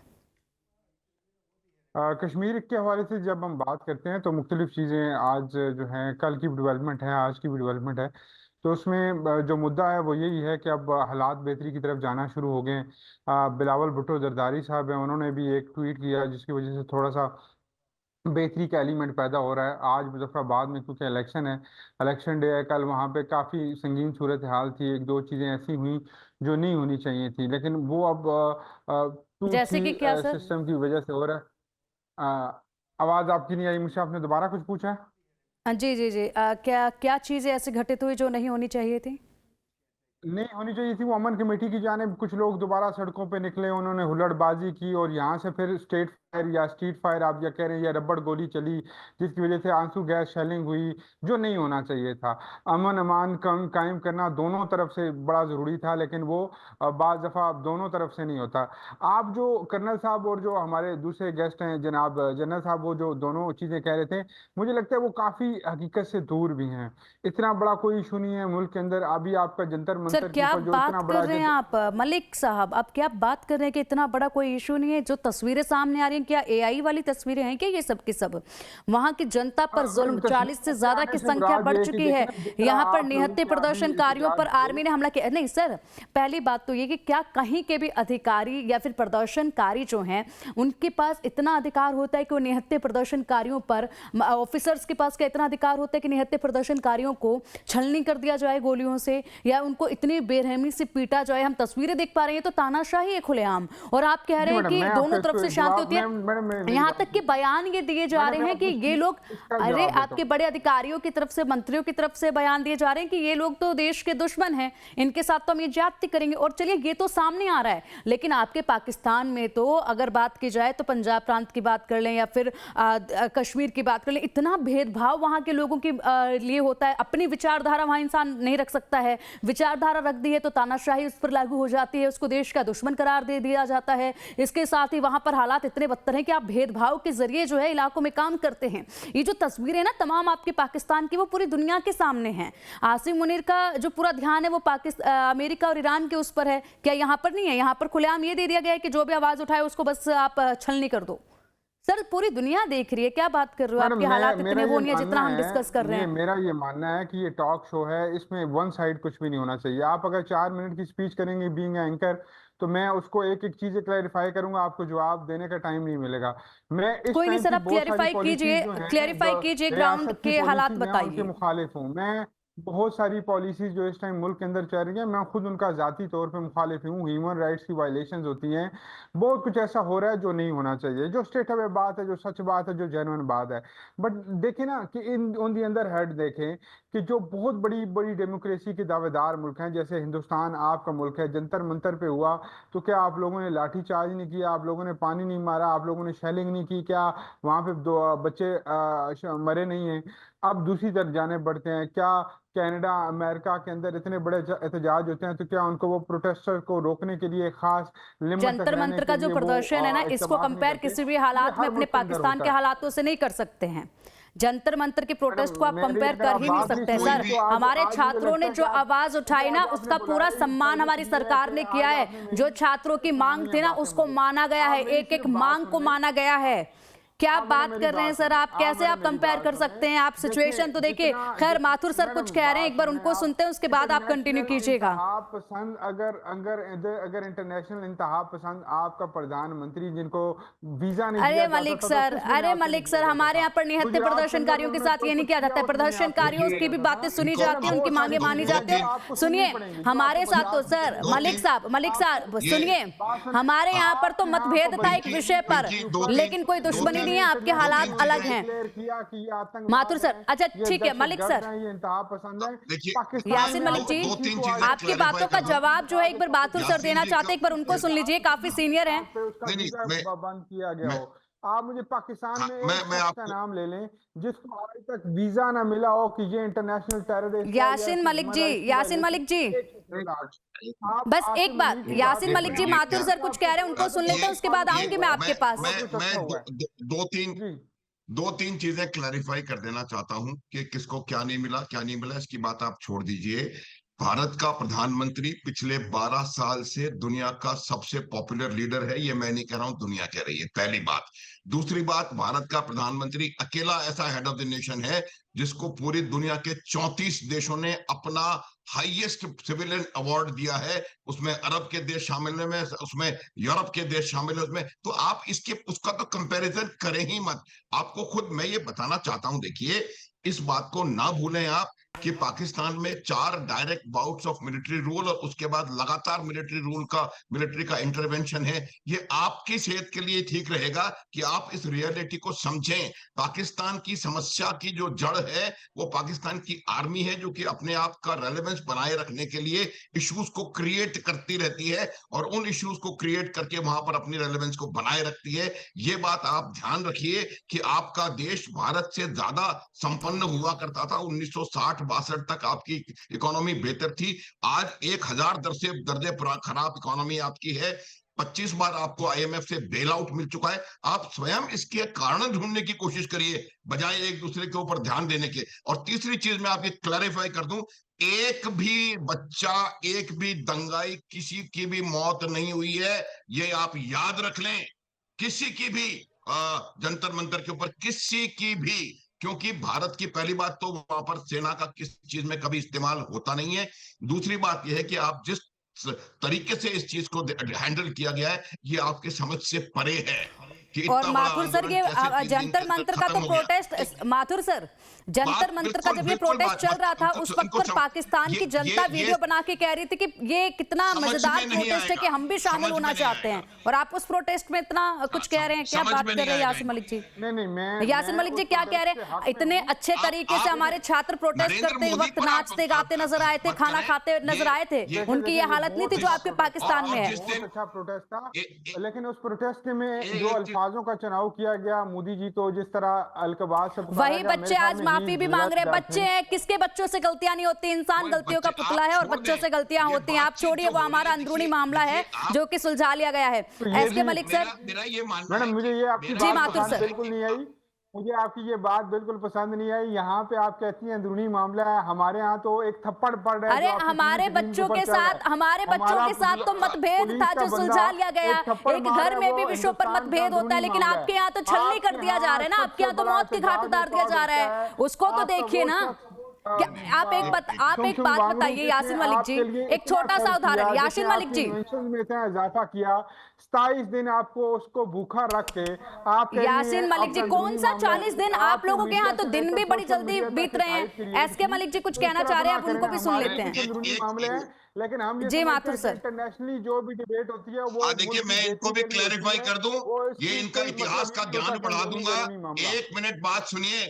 कश्मीर के हवाले से जब हम बात करते हैं तो मुख्तलिफ चीज़ें आज जो हैं, कल की डेवलपमेंट है, आज की भी डेवलपमेंट है, तो उसमें जो मुद्दा है वो यही है कि अब हालात बेहतरी की तरफ जाना शुरू हो गए। बिलावल भुट्टो जरदारी साहब हैं, उन्होंने भी एक ट्वीट किया जिसकी वजह से थोड़ा सा बेहतरी का एलिमेंट पैदा हो रहा है। आज मुजफ्फराबाद में क्योंकि इलेक्शन है, इलेक्शन डे है, कल वहाँ पे काफ़ी संगीन सूरत हाल थी, एक दो चीज़ें ऐसी हुई जो नहीं होनी चाहिए थी, लेकिन वो अब जैसे कि क्या सर? सिस्टम की वजह से हो रहा है। आवाज आपकी नहीं आई मुझे, आपने दोबारा कुछ पूछा? जी जी जी, क्या क्या चीज़ें ऐसी घटित हुई जो नहीं होनी चाहिए थी? नहीं होनी चाहिए थी। वो अमन कमेटी की जानिब कुछ लोग दोबारा सड़कों पे निकले, उन्होंने हुल्लड़बाजी की और यहाँ से फिर स्टेट फायर या स्ट्रीट फायर आप या कह रहे हैं या रबड़ गोली चली, जिसकी वजह से आंसू गैस शेलिंग हुई, जो नहीं होना चाहिए था। अमन अमान कायम करना दोनों तरफ से बड़ा ज़रूरी था, लेकिन वो बाज़ दफ़ा दोनों तरफ से नहीं होता। आप जो कर्नल साहब और जो हमारे दूसरे गेस्ट हैं जनाब जनरल साहब, वो जो दोनों चीज़ें कह रहे थे, मुझे लगता है वो काफ़ी हकीकत से दूर भी हैं। इतना बड़ा कोई इशू नहीं है मुल्क के अंदर। अभी आपका जंतर सर क्या बात कर रहे हैं आप मलिक साहब, आप क्या बात कर रहे हैं कि इतना बड़ा कोई इशू नहीं है? जो तस्वीरें सामने आ रही हैं, क्या एआई वाली तस्वीरें हैं क्या ये सब की सब? वहां की जनता पर जुल्म, 40 से ज्यादा की संख्या बढ़ चुकी है। यहाँ पर निहत्थे प्रदर्शनकारियों पर आर्मी ने हमला किया। नहीं सर, पहली बात तो ये कि क्या कहीं के भी अधिकारी या फिर प्रदर्शनकारी जो हैं उनके पास इतना अधिकार होता है कि वो निहत्थे प्रदर्शनकारियों पर, ऑफिसर्स के पास क्या इतना अधिकार होता है कि निहत्थे प्रदर्शनकारियों को छलनी कर दिया जाए गोलियों से, या उनको इतनी बेरहमी से पीटा जाए? हम तस्वीरें देख पा रहे हैं तो तानाशाही है खुलेआम, और आप कह रहे हैं कि दोनों तरफ से शांति होती है। यहाँ तक कि बयान ये दिए जा रहे हैं कि ये लोग, अरे आपके बड़े अधिकारियों की तरफ से, मंत्रियों की तरफ से बयान दिए जा रहे हैं कि ये लोग तो देश के दुश्मन हैं, इनके साथ तो हम ये ज्यादती करेंगे। और चलिए ये तो सामने आ रहा है, लेकिन आपके पाकिस्तान में तो अगर बात की जाए तो पंजाब प्रांत की बात कर लें या फिर कश्मीर की बात कर लें, इतना भेदभाव वहां के लोगों के लिए होता है। अपनी विचारधारा वहां इंसान नहीं रख सकता है, विचारधारा रख दी है तो तानाशाही उस पर लागू हो जाती है, उसको देश का दुश्मन करार दे दिया जाता है। इसके साथ ही वहां पर हालात इतने बदतर हैं कि आप भेदभाव के जरिए जो है इलाकों में काम करते हैं। ये जो तस्वीरें ना तमाम आपके पाकिस्तान की, वो पूरी दुनिया के सामने हैं। आसिम मुनीर का जो पूरा ध्यान है वो अमेरिका और ईरान के उस पर है, क्या यहाँ पर नहीं है? यहाँ पर खुलेआम ये दे दिया गया है कि जो भी आवाज उठाए उसको बस आप छलनी कर दो। सर पूरी दुनिया देख रही है, क्या बात कर रहे हो? आपके हालात इतने वो नहीं है जितना हम डिस्कस कर रहे हैं। मेरा ये मानना है कि ये टॉक शो है, इसमें वन साइड कुछ भी नहीं होना चाहिए। आप अगर 4 मिनट की स्पीच करेंगे बीइंग एंकर, तो मैं उसको एक एक चीजें क्लैरिफाई करूंगा, आपको जवाब देने का टाइम नहीं मिलेगा। मैं इस कोई नहीं टाइम सर, की आप बहुत सारी क्लेरिफाई कीजिए ग्राउंड के हालात बताइए। उनके मुखालिफ हूँ मैं। बहुत सारी पॉलिसीज जो इस टाइम मुल्क के अंदर चल रही है, मैं खुद उनका जाती तौर पे मुखालिफ हूँ। ह्यूमन राइट्स की वायलेशंस होती हैं, बहुत कुछ ऐसा हो रहा है जो नहीं होना चाहिए। जो स्टेट अवे बात है, जो सच बात है, जो जेन्युइन बात है। बट देखें ना कि इन ऑन दी अंदर हेड देखें कि जो बहुत बड़ी बड़ी डेमोक्रेसी के दावेदार मुल्क हैं, जैसे हिंदुस्तान आपका मुल्क है, जंतर मंतर पे हुआ तो क्या आप लोगों ने लाठी चार्ज नहीं किया? आप लोगों ने पानी नहीं मारा? आप लोगों ने शेलिंग नहीं की? क्या वहां पे 2 बच्चे मरे नहीं हैं? अब दूसरी तरफ जाने बढ़ते हैं। क्या कनाडा अमेरिका के अंदर इतने बड़े एहतजाज होते हैं तो क्या उनको वो प्रोटेस्टर को रोकने के लिए खास लिमिट तक जंतर मंतर का जो प्रदर्शन है ना, इसको कंपेयर किसी भी हालात में अपने पाकिस्तान के हालातों से नहीं कर सकते हैं। जंतर मंतर के प्रोटेस्ट को आप कंपेयर कर ही नहीं सकते सर। हमारे छात्रों ने जो आवाज उठाई ना, उसका पूरा सम्मान हमारी सरकार ने किया है। जो छात्रों की मांग थी ना, उसको माना गया है, एक एक मांग को माना गया है। क्या बात कर रहे हैं सर आप? कैसे आप कंपेयर कर सकते हैं? आप सिचुएशन तो देखिए। खैर माथुर सर कुछ कह रहे हैं, एक बार उनको सुनते हैं, उसके बाद आप कंटिन्यू कीजिएगा। आप पसंद अगर इंटरनेशनल इंतहा पसंद आपका प्रधानमंत्री जिनको वीजा नहीं अरे मलिक सर, अरे मलिक सर, हमारे यहाँ पर निहत्थे प्रदर्शनकारियों के साथ ये नहीं किया जाता है। प्रदर्शनकारियों की भी बातें सुनी जाती है, उनकी मांगे मानी जाती है। सुनिए हमारे साथ तो सर मलिक साहब सुनिए, हमारे यहाँ पर तो मतभेद था एक विषय पर, लेकिन कोई दुश्मनी है। आपके हालात अलग हैं माथुर सर। अच्छा ठीक है मलिक सर, यासिन मलिक जी, आपकी बातों का जवाब जो है एक बार माथुर सर देना चाहते हैं, एक बार उनको सुन लीजिए, काफी सीनियर हैं। बंद किया गया हो। आप मुझे पाकिस्तान में का नाम ले लें जिसको आज तक वीजा ना मिला हो कि ये इंटरनेशनल टेररिस्ट। यासिन मलिक जी बस एक बात, यासिन मलिक जी, माथुर सर कुछ कह रहे हैं, उनको सुन लेते हैं, उसके बाद आऊंगी मैं आपके पास। मैं दो तीन चीजें क्लैरिफाई कर देना चाहता हूं कि किसको क्या नहीं मिला, इसकी बात आप छोड़ दीजिए। भारत का प्रधानमंत्री पिछले 12 साल से दुनिया का सबसे पॉपुलर लीडर है, ये मैं नहीं कह रहा हूं, दुनिया कह रही है, पहली बात। दूसरी बात, भारत का प्रधानमंत्री अकेला ऐसा हेड ऑफ द नेशन है जिसको पूरी दुनिया के 34 देशों ने अपना हाईएस्ट सिविलियन अवार्ड दिया है। उसमें अरब के देश शामिल है, उसमें यूरोप के देश शामिल है उसमें। तो आप उसका तो कंपैरिजन करें ही मत। आपको खुद मैं ये बताना चाहता हूं, देखिए इस बात को ना भूलें आप कि पाकिस्तान में 4 direct bouts of military rule और उसके बाद लगातार मिलिट्री का इंटरवेंशन है। ये आपकी सेहत के लिए ठीक रहेगा कि आप इस रियलिटी को समझें। पाकिस्तान की समस्या की जो जड़ है वो पाकिस्तान की आर्मी है, जो कि अपने आप का रेलेवेंस बनाए रखने के लिए इश्यूज को क्रिएट करती रहती है और उन इश्यूज को क्रिएट करके वहां पर अपनी रेलेवेंस को बनाए रखती है। ये बात आप ध्यान रखिए कि आपका देश भारत से ज्यादा संपन्न हुआ करता था। 1960-62 तक आपकी इकोनॉमी बेहतर थी। आज 1000 दर्जे खराब इकोनॉमी आपकी है। 25 बार आपको आईएमएफ से बेल आउट मिल चुका है। आप स्वयं इसके कारण ढूंढने की कोशिश करिए बजाय एक दूसरे के ऊपर ध्यान देने के। और तीसरी चीज मैं आपकी क्लैरिफाई कर दूं, एक भी बच्चा, एक भी दंगाई, किसी की भी मौत नहीं हुई है, ये आप याद रख लें। किसी की भी जंतर मंतर के ऊपर किसी की भी, क्योंकि भारत की पहली बात तो वहां पर सेना का किस चीज में कभी इस्तेमाल होता नहीं है। दूसरी बात यह है कि आप जिस तरीके से इस चीज को हैंडल किया गया है ये आपके समझ से परे है। और माथुर सर, ये जंतर मंतर का तो प्रोटेस्ट, माथुर सर जंतर मंतर का जब ये प्रोटेस्ट चल रहा था उस वक्त पर पाकिस्तान की जनता वीडियो बना के कह रही थी कि ये कितना मजेदार प्रोटेस्ट है कि हम भी शामिल होना चाहते हैं, और आप उस प्रोटेस्ट में इतना कुछ कह रहे हैं। क्या बात कर रहे हैं यासिन मलिक जी? यासिन मलिक जी क्या कह रहे हैं? इतने अच्छे तरीके से हमारे छात्र प्रोटेस्ट करते वक्त नाचते गाते नजर आए थे, खाना खाते नजर आए थे, उनकी ये हालत नहीं थी जो आपके पाकिस्तान में है। अच्छा प्रोटेस्ट था, लेकिन उस प्रोटेस्ट में जो नमाजों का चुनाव किया गया, मोदी जी को जिस तरह अलकबाज से पुकारा वही गया, बच्चे मेरे आज सामने माफी भी मांग रहे हैं। बच्चे हैं, किसके बच्चों से गलतियां नहीं होती? इंसान कोई गलतियों का बच्चे पुतला आप है और छोड़ बच्चों दें, से गलतियां ये होती हैं। आप बातचीत छोड़िए, जो वो हो रही हमारा है, अंदरूनी देखिए मामला है देखिए आप जो कि सुलझा लिया गया है। तो ये एसके भी मलिक सर, मेरा ये मानना मैडम, है मुझे कि ये आपकी जी बात माथुर पसंद सर, बिल्कुल नहीं आई। मुझे आपकी ये बात बिल्कुल पसंद नहीं आई। यहाँ पे आप कहती हैं अंदरूनी मामला है, हमारे यहाँ तो एक थप्पड़ पड़ रहा है अरे जो आपकी हमारे टीवी स्क्रीन के बच्चों ऊपर के चल रहा साथ है। हमारे बच्चों हमारा के साथ तो मतभेद पुलिस था का जो बंदा सुलझा लिया गया। एक थप्पड़ एक मार घर रहा है, में वो भी विषयों पर हिंदुस्तान का मतभेद होता है, अंदरूनी लेकिन मामला आपके है। यहाँ तो छलनी कर आपके दिया जा यहाँ रहा है ना। आपके सबसे यहाँ तो बड़ा मौत के घाट एहतजाज उतार दिया रिकॉर्ड जा रहा होता है, है। उसको तो आपका देखिए वो ना। शख्स क्या आप शुम एक शुम बात वांगडू बताइए यासिन जिसने मलिक जी, आपके लिए एक इतना छोटा सा खर्च किया, उदाहरण। जिसने यासिन मलिक आपकी जी, इन्वेंशन में इतना इजाफा किया, 27 दिन आपको उसको भूखा रख के आप कह रही हैं यासिन मलिक अब जी, अंदरूनी कौन सा मामला 40 दिन? है। आप आपके लोगों के यहाँ मीडिया तो से दिन लेकर भी बड़ी सोशल जल्दी मीडिया बीत तक रहे एक हाइप हैं। क्रिएट एसके की, मलिक जी कुछ तो इस कहना तरह चाह तो रहे हैं, ना अब करें। उनको भी सुन हमारे लेते कुछ हैं। अंदरूनी मामले हैं, लेकिन हम ये जी समझते माथुर हैं कि सर, इंटरनेशनली जो भी डिबेट होती है वो देखिए मुल्क की मैं इनको बेहतरी भी के लिए होती क्लैरिफाई है। कर दूं, वो ये इसकी इनका कोई इतिहास मतलब का ये नहीं ज्ञान होता कि बढ़ा अंदरूनी दूंगा। बैरूनी मामला। 1 मिनट बात सुनिए,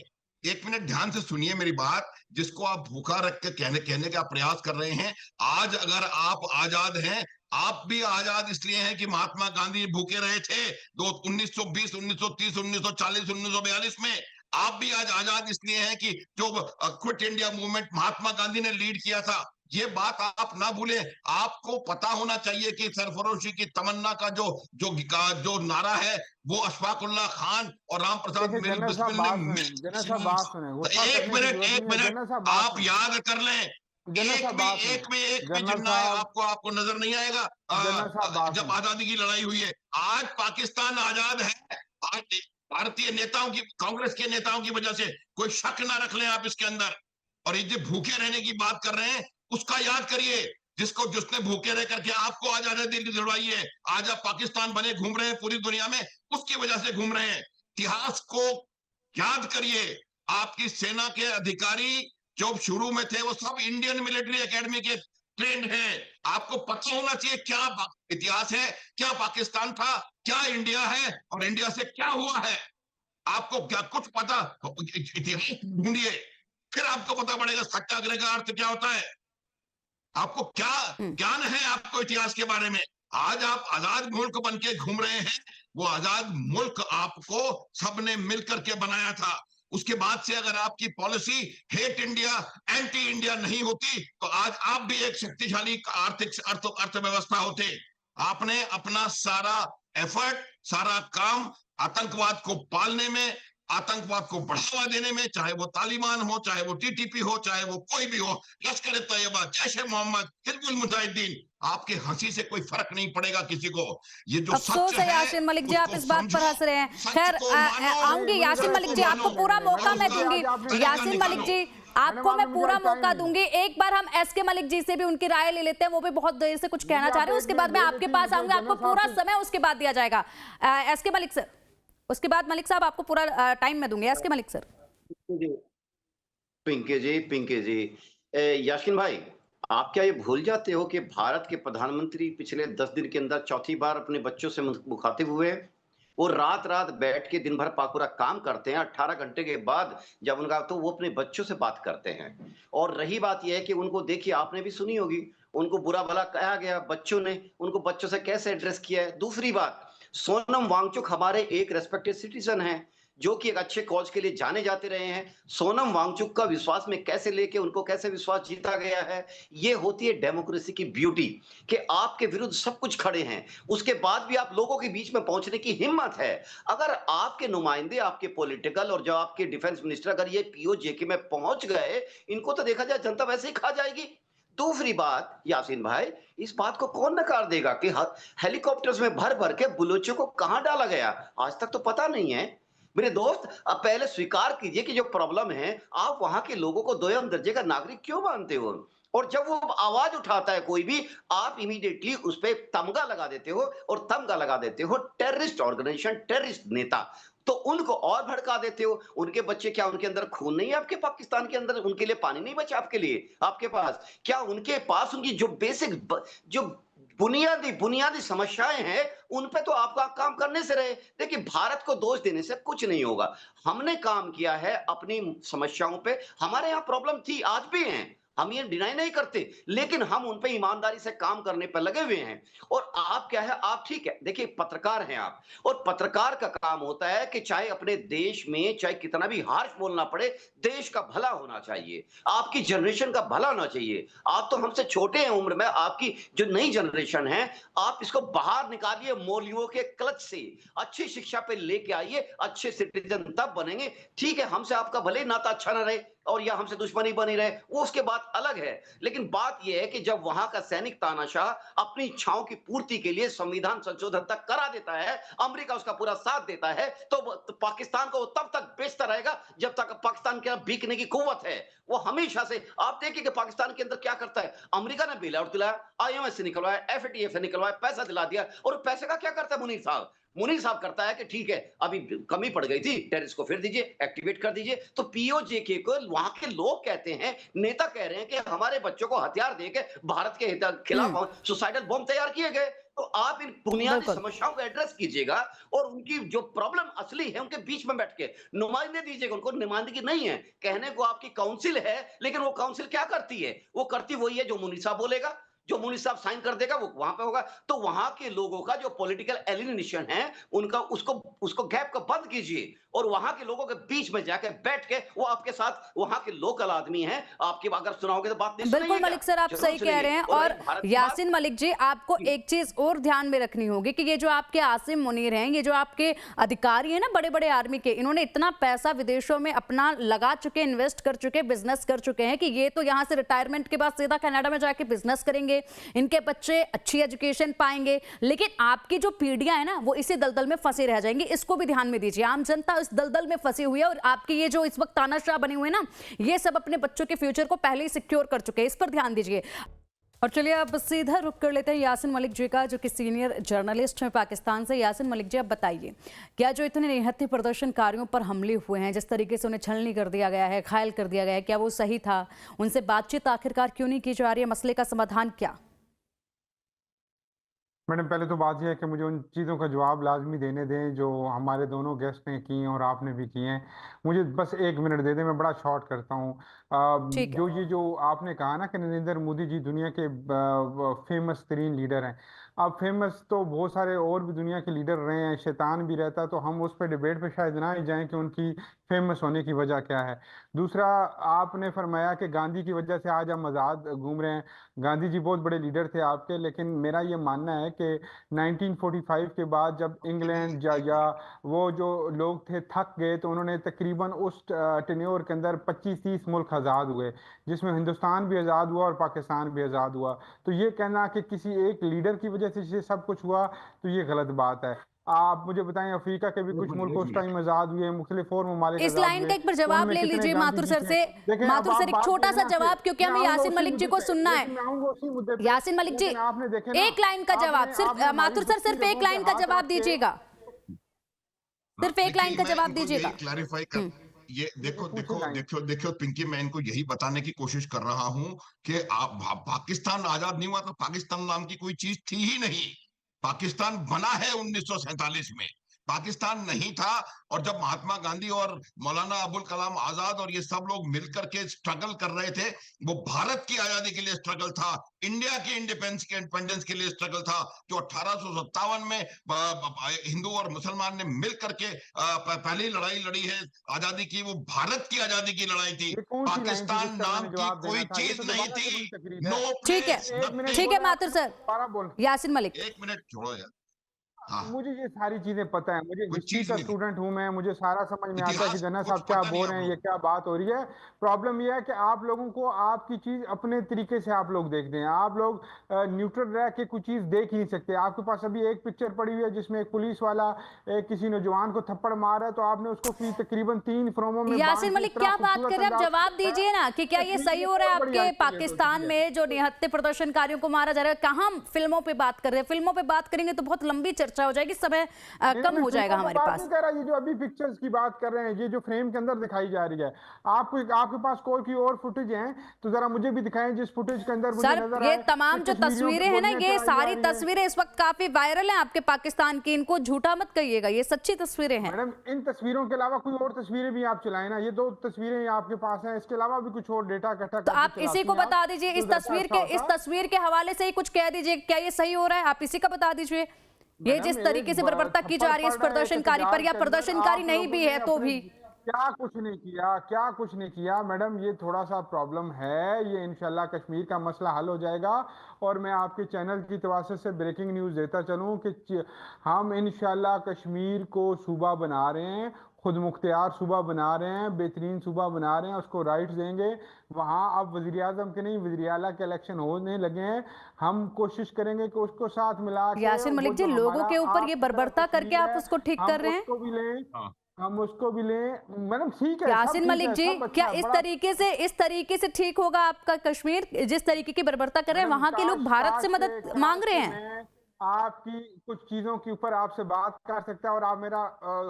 1 मिनट ध्यान से सुनिए मेरी बात। जिसको आप भूखा रख के कहने का प्रयास कर रहे हैं, आज अगर आप आजाद हैं, आप भी आजाद इसलिए हैं कि महात्मा गांधी भूखे रहे थे 1920, 1930, 1940, 1942 में। आप भी आज आजाद इसलिए हैं कि जो quit India movement Mahatma Gandhi ने लीड किया था। ये बात आप ना भूलें। आपको पता होना चाहिए कि सरफरोशी की तमन्ना का जो नारा है, वो अशफाकुल्लाह खान और राम प्रसाद देखिए मेरी जनरल साहब, बिस्मिल ने बात सुने, जनरल साहब बात सुने, तो गुस्सा एक करने की मिनट जरूरत एक नहीं है। मिनट जनरल साहब बात आप सुने, याद कर लें। जनरल साहब बात सुने, एक में जनरल गिनना है साहब, आपको, आपको नजर नहीं आएगा। जनरल साहब बात जब सुने। आजादी की लड़ाई हुई है, आज पाकिस्तान आजाद है। आज भारतीय नेताओं की, कांग्रेस के नेताओं की वजह से, कोई शक ना रख लें आप इसके अंदर। और ये जो भूखे रहने की बात कर रहे हैं, उसका याद करिए, जिसने भूखे रह करके आपको आज आजादी दिलवाई है। आज आप पाकिस्तान बने घूम रहे हैं पूरी दुनिया में, उसकी वजह से घूम रहे हैं। इतिहास को याद करिए। आपकी सेना के अधिकारी जो शुरू में थे, वो सब इंडियन मिलिट्री एकेडमी के ट्रेंड हैं। आपको पता होना चाहिए क्या इतिहास है, क्या पाकिस्तान था, क्या इंडिया है, और इंडिया से क्या हुआ है। आपको क्या कुछ पता? इतिहास ढूंढिए, फिर आपको पता पड़ेगा सत्याग्रह का अर्थ क्या होता है। आपको क्या ज्ञान है आपको इतिहास के बारे में? आज आप आजाद मुल्क बन के घूम रहे हैं। वो आजाद मुल्क आपको सबने मिलकर के बनाया था। उसके बाद से अगर आपकी policy hate India, anti India नहीं होती, तो आज आप भी एक शक्तिशाली आर्थिक अर्थव्यवस्था होते। आपने अपना सारा एफर्ट, सारा काम आतंकवाद को पालने में, आतंकवाद को बढ़ावा देने में, चाहे वो तालिबान हो, चाहे वो टीटीपी हो, चाहे वो कोई भी हो, लश्कर तैयबा, जैश ए मोहम्मद, हिजबुल मुजाहिदीन, आपके हंसी से कोई फर्क नहीं पड़ेगा किसी को। ये जो अफसोस सच है है यासिन मलिक जी, आप उसको इस बात पर समझो, हंस रहे हैं। सच खैर को मानो, आऊंगी यासिन मलिक जी, आपको पूरा मौका मैं दूंगी। यासिन मलिक जी, आपको मैं पूरा मौका दूंगी। एक बार हम एसके मलिक जी से भी उनकी राय ले लेते हैं, वो भी बहुत देर से कुछ कहना चाह रहे हैं। उसके बाद मैं आपके पास आऊंगी, आपको पूरा समय उसके बाद दिया जाएगा। एसके मलिक सर, उसके बाद मलिक साहब आपको पूरा टाइम मैं दूंगी। S K Malik sir. पिंकी जी, याशीन भाई, आप क्या ये भूल जाते हो कि भारत के प्रधानमंत्री पिछले 10 दिन के अंदर चौथी बार अपने बच्चों से मुखातिब हुए? वो रात रात बैठ के दिन भर पूरा काम करते हैं। 18 घंटे के बाद जब उनका, तो वो अपने बच्चों से बात करते हैं। और रही बात यह है कि उनको, देखिए आपने भी सुनी होगी, उनको बुरा भला कहा गया, बच्चों ने उनको बच्चों से कैसे एड्रेस किया है। दूसरी बात, सोनम वांगचुक हमारे एक रेस्पेक्टेड सिटीजन हैं, जो कि एक अच्छे कॉज के लिए जाने जाते रहे हैं। सोनम वांगचुक का विश्वास में कैसे लेके उनको कैसे विश्वास जीता गया है, ये होती है डेमोक्रेसी की ब्यूटी, कि आपके विरुद्ध सब कुछ खड़े हैं, उसके बाद भी आप लोगों के बीच में पहुंचने की हिम्मत है। अगर आपके नुमाइंदे, आपके पॉलिटिकल और जो आपके डिफेंस मिनिस्टर अगर ये पीओजेके में पहुंच गए, इनको तो देखा जाए जनता वैसे ही खा जाएगी। दूसरी बात यासीन भाई, इस बात को कौन नकार देगा कि हेलीकॉप्टर्स में भर भर के बलोचों को कहां डाला गया, आज तक तो पता नहीं है। मेरे दोस्त, अब पहले स्वीकार कीजिए कि जो प्रॉब्लम है, आप वहां के लोगों को दोयम दर्जे का नागरिक क्यों मानते हो? और जब वो आवाज उठाता है कोई भी, आप इमीडिएटली उस पर तमगा लगा देते हो, और तमगा लगा देते हो टेररिस्ट ऑर्गेनाइजेशन, टेररिस्ट नेता। तो उनको और भड़का देते हो। उनके बच्चे, क्या उनके अंदर खून नहीं है? आपके पाकिस्तान के अंदर उनके लिए पानी नहीं बचा आपके लिए, आपके पास? क्या उनके पास उनकी जो बेसिक, जो बुनियादी बुनियादी समस्याएं हैं, उन पे तो आपका काम करने से रहे। देखिए, भारत को दोष देने से कुछ नहीं होगा। हमने काम किया है अपनी समस्याओं पे। हमारे यहाँ प्रॉब्लम थी, आज भी हैं, हम ये डिनाई नहीं करते, लेकिन हम उन पे ईमानदारी से काम करने पर लगे हुए हैं। और आप क्या है, आप ठीक है, देखिए पत्रकार हैं आप, और पत्रकार का काम होता है कि चाहे अपने देश में चाहे कितना भी हार्श बोलना पड़े, देश का भला होना चाहिए, आपकी जनरेशन का भला होना चाहिए। आप तो हमसे छोटे हैं उम्र में, आपकी जो नई जनरेशन है, आप इसको बाहर निकालिए मूल्यों के क्लच से, अच्छी शिक्षा पे लेके आइए, अच्छे सिटीजन तब बनेंगे। ठीक है, हमसे आपका भले ही नाता अच्छा ना रहे और या हमसे दुश्मनी बनी रहे, वो उसके बात अलग है, लेकिन बात यह है कि जब वहां का सैनिक तानाशाह अपनी इच्छाओं की पूर्ति के लिए संविधान संशोधन तक करा देता है, अमेरिका उसका पूरा साथ देता है, तो पाकिस्तान को वो तब तक बेचता रहेगा जब तक पाकिस्तान के बिकने की कुव्वत है। वो हमेशा से, आप देखिए कि पाकिस्तान के अंदर क्या करता है, अमेरिका ने बेल आउट दिलाया, IMF से निकलवाया, FATF से निकलवाया, पैसा दिला दिया, और पैसे का क्या करता है मुनीर साहब? मुनीर साहब करता है कि ठीक है, अभी कमी पड़ गई थी, टेरिस को फिर दीजिए, एक्टिवेट कर दीजिए। तो POJK को वहां के लोग कहते हैं, नेता कह रहे हैं कि हमारे बच्चों को हथियार देके भारत के खिलाफ सुसाइडल बॉम्ब तैयार किए गए। तो आप इन बुनियादी बिल्कुल। समस्याओं को एड्रेस कीजिएगा और उनकी जो प्रॉब्लम असली है उनके बीच में बैठ के नुमाइंदे दीजिएगा। उनको नुमाइंदगी नहीं है, कहने को आपकी काउंसिल है, लेकिन वो काउंसिल क्या करती है? वो करती वही है जो मुनीर साहब बोलेगा, जो मुनीर साहब साइन कर देगा वो वहां पे होगा। तो वहां के लोगों का जो पॉलिटिकल एलिमिनेशन है, उनका उसको गैप को बंद कीजिए और वहां के लोगों के बीच में जाके बैठ के वो आपके साथ, वहां के लोकल आदमी हैं, आपकी अगर सुनाओगे तो बात नहीं बिल्कुल सुनेंगे मलिक क्या? सर, आप जरूर सही कह सुनेंगे। रहे हैं। और भारत की यासीन बात- मलिक जी, आपको एक चीज और ध्यान में रखनी होगी कि ये जो आपके आसिम मुनीर हैं, ये जो आपके अधिकारी हैं ना बड़े बड़े आर्मी के, इन्होंने इतना पैसा विदेशों में अपना लगा चुके, इन्वेस्ट कर चुके, बिजनेस कर चुके हैं कि ये तो यहाँ से रिटायरमेंट के बाद सीधा कनाडा में जाके बिजनेस करेंगे, इनके बच्चे अच्छी एजुकेशन पाएंगे, लेकिन आपकी जो पीढ़ियां है ना वो इसी दलदल में फंसे रह जाएंगी। इसको भी ध्यान में दीजिए, आम जनता इस दलदल में फंसी हुई है और आपकी ये जो इस वक्त तानाशाह बने हुए हैं ना, ये सब अपने बच्चों के फ्यूचर को पहले ही सिक्योर कर चुके हैं, इस पर ध्यान दीजिए। और चलिए अब सीधा रुक कर लेते हैं यासीन मलिक जी का, जो कि सीनियर जर्नलिस्ट हैं पाकिस्तान से। यासीन मलिक जी, आप बताइए, क्या जो इतने निहत्थे प्रदर्शनकारियों पर हमले हुए हैं, जिस तरीके से उन्हें छलनी कर दिया गया है, घायल कर दिया गया है, क्या वो सही था? उनसे बातचीत आखिरकार क्यों नहीं की जा रही है? मसले का समाधान क्या? मैडम, पहले तो बात यह है कि मुझे उन चीज़ों का जवाब लाजमी देने दें जो हमारे दोनों गेस्ट ने की हैं और आपने भी की हैं। मुझे बस 1 मिनट दे दें, मैं बड़ा शॉर्ट करता हूँ। ठीक है। जो आपने कहा ना कि नरेंद्र मोदी जी दुनिया के फेमस तरीन लीडर हैं। अब फेमस तो बहुत सारे और भी दुनिया के लीडर रहे हैं, शैतान भी रहता, तो हम उस पर डिबेट पे शायद ना ही जाएं कि उनकी फेमस होने की वजह क्या है। दूसरा, आपने फरमाया कि गांधी की वजह से आज हम आज़ाद घूम रहे हैं। गांधी जी बहुत बड़े लीडर थे आपके, लेकिन मेरा ये मानना है कि 1945 के बाद जब इंग्लैंड या वो जो लोग थे थक गए, तो उन्होंने तकरीबन उस टेन्योर के अंदर 25-30 मुल्क आज़ाद हुए, जिसमें हिंदुस्तान भी आज़ाद हुआ और पाकिस्तान भी आज़ाद हुआ। तो ये कहना कि किसी एक लीडर की वजह से ये सब कुछ हुआ, तो ये गलत बात है। आप मुझे बताएं, अफ्रीका के भी कुछ मुल्क उस टाइम आज़ाद हुए, मुख्तलिफ और ममालिक इस लाइन का एक बार जवाब ले लीजिए माथुर सर से। माथुर सर, एक छोटा सा जवाब, क्योंकि हमें यासीन मलिक जी को सुनना है। यासीन मलिक जी, एक लाइन का जवाब, सिर्फ माथुर सर सिर्फ एक लाइन का जवाब दीजिएगा, सिर्फ एक लाइन का जवाब दीजिएगा। क्लैरिफाई कर, ये देखो पिंकी, मैं इनको यही बताने की कोशिश कर रहा हूं कि पाकिस्तान आजाद नहीं हुआ तो पाकिस्तान नाम की कोई चीज थी ही नहीं। पाकिस्तान बना है 1947 में, पाकिस्तान नहीं था। और जब महात्मा गांधी और मौलाना अबुल कलाम आजाद और ये सब लोग मिलकर के स्ट्रगल कर रहे थे, वो भारत की आजादी के लिए स्ट्रगल था, इंडिया के इंडिपेंडेंस के लिए स्ट्रगल था। जो 1857 में हिंदू और मुसलमान ने मिलकर के पहली लड़ाई लड़ी है आजादी की, वो भारत की आजादी की लड़ाई थी। पाकिस्तान नाम की कोई चीज नहीं थी। नो, ठीक है माथुर सर। यासीन मलिक, 1 मिनट छोड़ो यार। हाँ, मुझे ये सारी चीजें पता है, मुझे कोई हिस्ट्री चीज का नहीं। स्टूडेंट हूं मैं, मुझे सारा समझ में आता है कि इतिहास जना कुछ साहब क्या पता नहीं बोल रहे हैं, आप ये क्या बात हो रही है। प्रॉब्लम ये है कि आप लोगों को आपकी चीज अपने तरीके से आप लोग देखते हैं, आप लोग न्यूट्रल रह के कुछ चीज देख ही नहीं सकते। आपके पास अभी एक पिक्चर पड़ी हुई है जिसमें एक पुलिस वाला किसी नौजवान को थप्पड़ मार रहा है, तो आपने उसको तकरीबन 3 फ्रेमों में यासीन मलिक क्या बात कर रहे हैं आप? जवाब दीजिए ना कि क्या ये सही हो रहा है आपके पाकिस्तान में जो निहत्थे प्रदर्शनकारियों को मारा जा रहा है? कहाँ फिल्मों पे बात कर रहे हैं? फिल्मों पे बात करेंगे तो बहुत लंबी चर्चा चर्चा हो जाएगी, समय कम हो जाएगा हमारे बात पास। नहीं कर रहा, ये जो अभी पिक्चर्स की बात कर रहे हैं, ये जो फ्रेम के अंदर दिखाई जा रही है, आपके पास कोई और फुटेज है तो जरा मुझे भी दिखाएं जिस फुटेज के अंदर मुझे सर, नजर ये आए तमाम कि जो कश्मीरियों तस्वीरें की हैं ना, गोलियां ये चलाई जा सारी रही हैं। तस्वीरें इस वक्त काफी वायरल हैं आपके पाकिस्तान की, इनको झूठा मत कहिएगा, ये सच्ची तस्वीरें हैं। मैडम, इन तस्वीरों के अलावा कोई और तस्वीरें भी आप चलाएं ना, ये 2 तस्वीरें आपके पास हैं, इसके अलावा भी कुछ और डेटा इकट्ठा तो करके आप इसी को चलाती हैं बता आप, दीजिए, तो इस ज्यादा तस्वीर अच्छा के होता। हवाले से ही कुछ कह दीजिए, क्या ये सही हो रहा है, आप इसी का बता दीजिए। ये मैडम, जिस तरीके एक से बर्बरता की जा रही है इस थप्पड़ पड़ रहा है एक प्रदर्शनकारी पर, एहतजाज या के अंदर, प्रदर्शनकारी आप नहीं लोगों भी ने है तो अपने भी। क्या कुछ नहीं किया, क्या कुछ नहीं किया मैडम, ये थोड़ा सा प्रॉब्लम है, ये इंशाल्लाह कश्मीर का मसला हल हो जाएगा। और मैं आपके चैनल की तवासे से ब्रेकिंग न्यूज़ देता चलूं कि हम इंशाल्लाह कश्मीर को सूबा बना रहे हैं, खुद मुख्तियार सूबा बना रहे हैं, बेहतरीन सूबा बना रहे हैं, उसको राइट्स देंगे। वहाँ अब वज़ीर आज़म के नहीं, वज़ीर आला के इलेक्शन होने लगे हैं, हम कोशिश करेंगे कि उसको साथ मिला के यासिन वो मलिक जी, जो लोगों हमारा के ऊपर ये आपकी तरह बर्बरता करके कश्मीर आप है, उसको ठीक हम कर रहे हैं। उसको भी लें, हम उसको भी लें। मैडम ठीक है, सब यासिन ठीक मलिक है, जी, सब अच्छा क्या है, इस बड़ा तरीके से ठीक होगा आपका कश्मीर, जिस तरीके की बर्बरता कर रहे हैं? मैडम, वहां के लोग भारत से मदद मांग रहे हैं। मैं आपकी कुछ चीजों के ऊपर आपसे बात कर सकता है और आप मेरा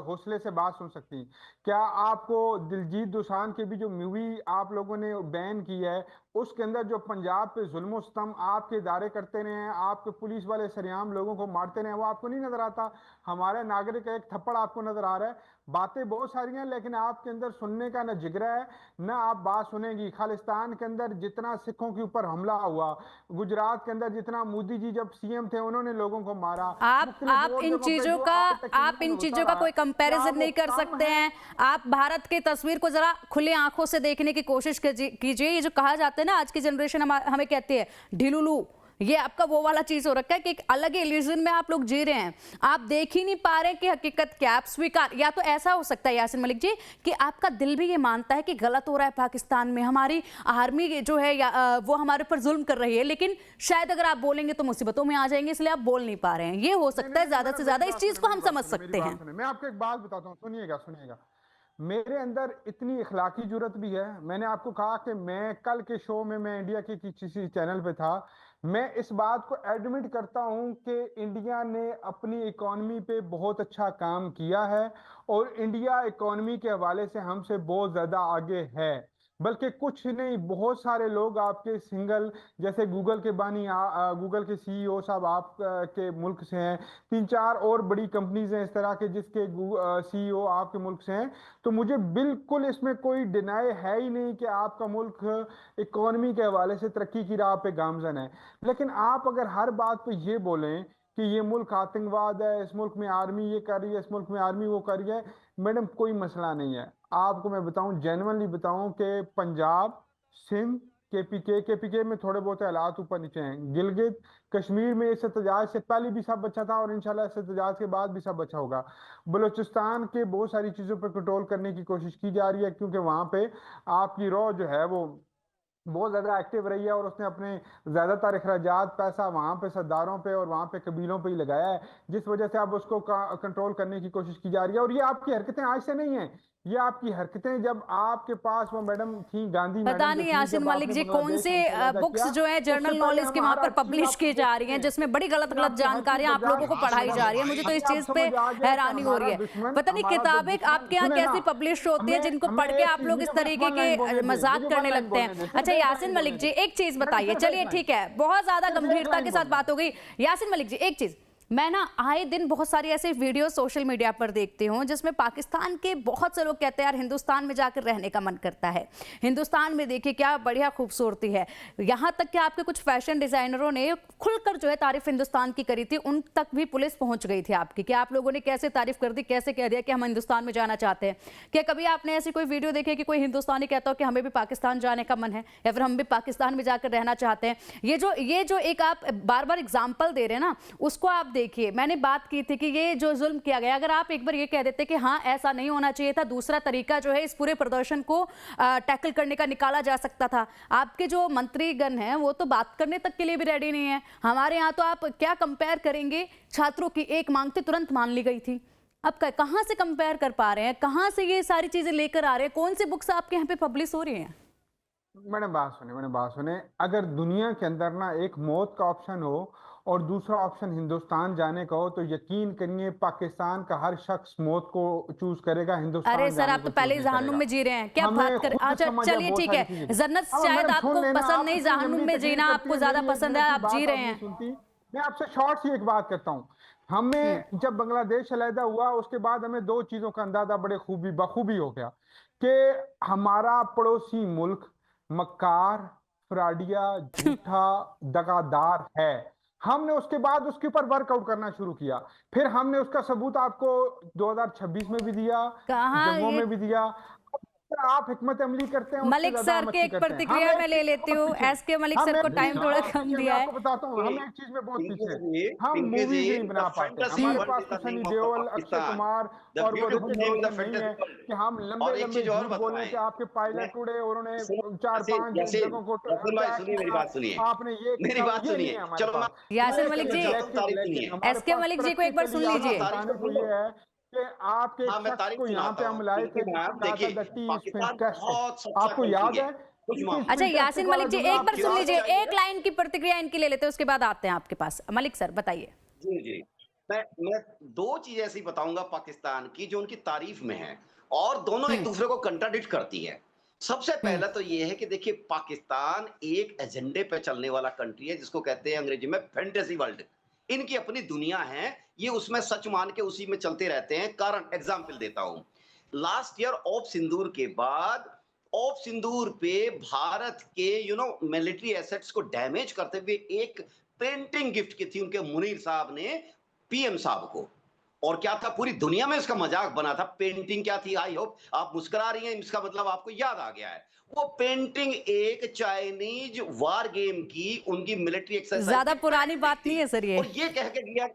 हौसले से बात सुन सकती हैं। क्या आपको दिलजीत दोसांझ की भी जो मूवी आप लोगों ने बैन की है, उसके अंदर जो पंजाब पे जुल्म सितम आपके इदारे करते रहे हैं, आपके पुलिस वाले सरेआम लोगों को मारते रहे हैं, वो आपको नहीं नजर आता? हमारे नागरिक का एक थप्पड़ आपको नजर आ रहा है? बातें बहुत सारी हैं लेकिन आपके अंदर सुनने का न जिगरा है, न आप बात सुनेंगी। खालिस्तान के अंदर जितना सिखों के ऊपर हमला हुआ, गुजरात के अंदर जितना मोदी जी जब सीएम थे उन्होंने लोगों को मारा, आप इन चीजों का कोई कंपैरिजन नहीं कर सकते हैं। आप भारत की तस्वीर को जरा खुली आंखों से देखने की कोशिश कीजिए। ये जो कहा जाता है ना, आज की जनरेशन हमें कहती है ढिलुलू, ये आपका वो वाला चीज हो रखा है कि एक अलग इल्यूजन में आप लोग जी रहे हैं, आप देख ही नहीं पा रहे कि हकीकत क्या। आप स्वीकार, या तो ऐसा हो सकता है यासिन मलिक जी कि आपका दिल भी ये मानता है कि गलत हो रहा है पाकिस्तान में, हमारी आर्मी जो है वो हमारे ऊपर जुल्म कर रही है, लेकिन शायद अगर आप बोलेंगे तो मुसीबतों में आ जाएंगे, इसलिए आप बोल नहीं पा रहे हैं। ये हो सकता है, ज्यादा से ज्यादा इस चीज को हम समझ सकते हैं। मैं आपको एक बात बताता हूँ, सुनिएगा। मेरे अंदर इतनी इखलाकी जुर्रत भी है। मैंने आपको कहा कि मैं कल के शो में, मैं इंडिया के किसी चैनल पे था, मैं इस बात को एडमिट करता हूं कि इंडिया ने अपनी इकोनॉमी पे बहुत अच्छा काम किया है और इंडिया इकोनॉमी के हवाले से हमसे बहुत ज्यादा आगे है। बल्कि कुछ नहीं, बहुत सारे लोग आपके सिंगल, जैसे गूगल के बानी, गूगल के सीईओ साहब आप के मुल्क से हैं, 3-4 और बड़ी कंपनीज हैं इस तरह के जिसके सीईओ आपके मुल्क से हैं। तो मुझे बिल्कुल इसमें कोई डिनाई है ही नहीं कि आपका मुल्क इकोनॉमी के हवाले से तरक्की की राह पे गामजन है। लेकिन आप अगर हर बात पे ये बोलें कि ये मुल्क आतंकवाद है, इस मुल्क में आर्मी ये कर रही है, इस मुल्क में आर्मी वो कर रही है, मैडम कोई मसला नहीं है। आपको मैं बताऊं, जेन्युइनली बताऊं कि पंजाब, सिंध, केपीके में थोड़े बहुत हालात ऊपर नीचे हैं। गिलगित कश्मीर में इस एहतजाज से पहले भी सब अच्छा था और इंशाल्लाह इस एहतजाज के बाद भी सब अच्छा होगा। बलूचिस्तान के बहुत सारी चीजों पर कंट्रोल करने की कोशिश की जा रही है, क्योंकि वहां पे आपकी रॉ जो है वो बहुत ज्यादा एक्टिव रही है और उसने अपने ज्यादातर अखराजात पैसा वहां पे सरदारों पे और वहां पे कबीलों पे ही लगाया है, जिस वजह से अब उसको कंट्रोल करने की कोशिश की जा रही है। और ये आपकी हरकतें आज से नहीं है, ये आपकी हरकतें जब आपके पास वो मैडम थी, गांधी मैडम पता नहीं यासिन मलिक जी कौन से बुक्स जो है जर्नल नॉलेज के वहां पर पब्लिश की जा रही हैं, जिसमें बड़ी गलत जानकारियां आप लोगों को पढ़ाई जा रही है। मुझे तो इस चीज पे हैरानी हो रही है। पता नहीं किताबें आपके यहाँ कैसी पब्लिश होती है जिनको पढ़ के आप लोग इस तरीके के मजाक करने लगते हैं। अच्छा यासिन मलिक जी, एक चीज बताइए, चलिए ठीक है, बहुत ज्यादा गंभीरता के साथ बात हो गई। यासिन मलिक जी, एक चीज, मैं ना आए दिन बहुत सारी ऐसे वीडियो सोशल मीडिया पर देखती हूँ जिसमें पाकिस्तान के बहुत से लोग कहते हैं यार हिंदुस्तान में जाकर रहने का मन करता है, हिंदुस्तान में देखिए क्या बढ़िया खूबसूरती है। यहाँ तक कि आपके कुछ फैशन डिजाइनरों ने खुलकर जो है तारीफ हिंदुस्तान की करी थी, उन तक भी पुलिस पहुंच गई थी आपकी कि आप लोगों ने कैसे तारीफ कर दी, कैसे कह दिया कि हम हिंदुस्तान में जाना चाहते हैं। क्या कभी आपने ऐसी कोई वीडियो देखी कि कोई हिंदुस्तानी कहता हो कि हमें भी पाकिस्तान जाने का मन है या फिर हम भी पाकिस्तान में जाकर रहना चाहते हैं? ये जो एक आप बार बार एग्जाम्पल दे रहे हैं ना, उसको आप देखिए। मैंने बात की थी कि ये जो जुल्म किया गया, अगर आप एक बार ये कह देते कि हाँ ऐसा नहीं होना चाहिए था, दूसरा तरीका जो है इस पूरे प्रदर्शन को टैकल करने का निकाला जा सकता था। आपके जो मंत्रीगण हैं वो तो बात करने तक के लिए भी रेडी नहीं है। हमारे यहाँ तो आप क्या कंपेयर करेंगे, छात्रों की एक मांग थी तुरंत मान ली गई थी। अब कहाँ से कंपेयर कर पा रहे हैं, कहाँ से ये सारी चीजें लेकर आ रहे हैं, कौन सी बुक्स आपके यहाँ पे पब्लिश हो रही हैं? मैंने बात सुने, अगर दुनिया के अंदर ना एक मौत का ऑप्शन हो और दूसरा ऑप्शन हिंदुस्तान जाने का हो तो यकीन करिए पाकिस्तान का हर शख्स मौत को चूज करेगा, हिंदुस्तान अरे सर, जाने आप को तो पहले ही चूज नहीं जहन्नुम करेगा। में जी रहे हैं, क्या हमें बात कर। खुद अच्छा समझ है चलिए बहुत ठीक सारी है, चीजें। जन्नत अब शायद मैडम आपको सुन लेना, पसंद आप नहीं, इतनी जहन्नुम लंबी में तकरीर जीना करती आपको है, ज्यादा मेरी एक पसंद मिनट है, की आप बात जी आप रहे नहीं हैं। सुनती। मैं आपसे शॉर्ट सी एक बात करता हूँ। हमें जब बांग्लादेश अलहदा हुआ उसके बाद हमें दो चीजों का अंदाजा बड़े बखूबी हो गया कि हमारा पड़ोसी मुल्क मक्कार, फ्राडिया, झूठा, दगादार है। हमने उसके बाद उसके ऊपर वर्कआउट करना शुरू किया, फिर हमने उसका सबूत आपको 2026 में भी दिया, कहाँ जंगों ये में भी दिया। आप हिकमत अमली करते हैं, उससे मलिक ज्यादा सर हम की अच्छी एक करते हैं। हम प्रतिक्रिया एक मैं ले चीज में लेती बहुत हूँ। पीछे हैं। एस के मलिक हम सर को एक टाइम चीज में थोड़ा बहुत कम पीछे हैं, मैं दिया है। आपको बताता हूँ, हम एक चीज में बहुत पीछे हैं। हम पिंकी मूवीज जी, नहीं बना the पाते, fantasy हमारे world पास is तो the Sunny name of the Deol, Akshay Pakistan. Kumar The और वो beautiful Hrithik name in the रोशन नहीं fantasy है world. कि हम लंबे और एक लंबे चीज और झूठ बोलें कि बताएं, आपके मैं पायलट उड़े और उन्होंने सुनो, 4-5 यासीन जगहों को यासीन भाई अटैक सुनिए मेरी किया, बात सुनिए, आपने ये मेरी किया, बात ये नहीं सुनिए। है हमारे चलो मैं पास। यासिन तारीफ मलिक करना जी, चाहता हूँ, तारीफ लेकिन सुनिए। हमारे एस के पास मलिक जी को एक बार सुन प्रैक्टिकली हाँ, आपको लीजिए। तारीफ बताने तो को सुनो। ये है कि आपके हाँ, एक मैं शख्स तारीफ को यहाँ सुनाता पे हूँ। हम लाए थे पिंकी जिसने मैम कहा था देखिए, that T is Pakistan fantastic. बहुत सच्चा आपको कंट्री याद है। है? कुछ It is मामले अच्छा fantastic यासिन वाला मलिक जी, जुमला एक बार आपको सुन याद और है? लीजिए, चाहिए। एक लाइन की प्रतिक्रिया इनकी ले लेते हैं, उसके बाद आते हैं आपके पास। मलिक सर बताइए। जी, जी। मैं 2 चीज़ ऐसी बताऊँगा पाकिस्तान की जो उनकी तारीफ़ में है और दोनों एक हम्म दूसरे को कंट्राडिक्ट करती है। सबसे हम्म पहला तो ये है कि देखिए पाकिस्तान एक एजेंडे पे चलने वाला कंट्री है जिसको कहते हैं अंग्रेजी में फैंटेसी वर्ल्ड। इनकी अपनी दुनिया है, ये उसमें सच मान के उसी में चलते रहते हैं। कारण एग्ज़ाम्पल देता हूँ। लास्ट ईयर ऑफ सिंदूर के बाद ऑफ सिंदूर पे भारत के मिलिट्री एसेट्स को डैमेज करते हुए एक पेंटिंग गिफ्ट की थी उनके मुनीर साहब ने पीएम साहब को। और क्या था, पूरी दुनिया में इसका मजाक बना था। पेंटिंग क्या थी, आई होप आप मुस्कुरा रही हैं, इसका मतलब आपको याद आ गया है। वो पेंटिंग एक चाइनीज वार गेम की उनकी मिलिट्री एक्सरसाइज ज्यादा की पुरानी पेंटिंग बात नहीं थी है सर ये। और ये कह के दिया।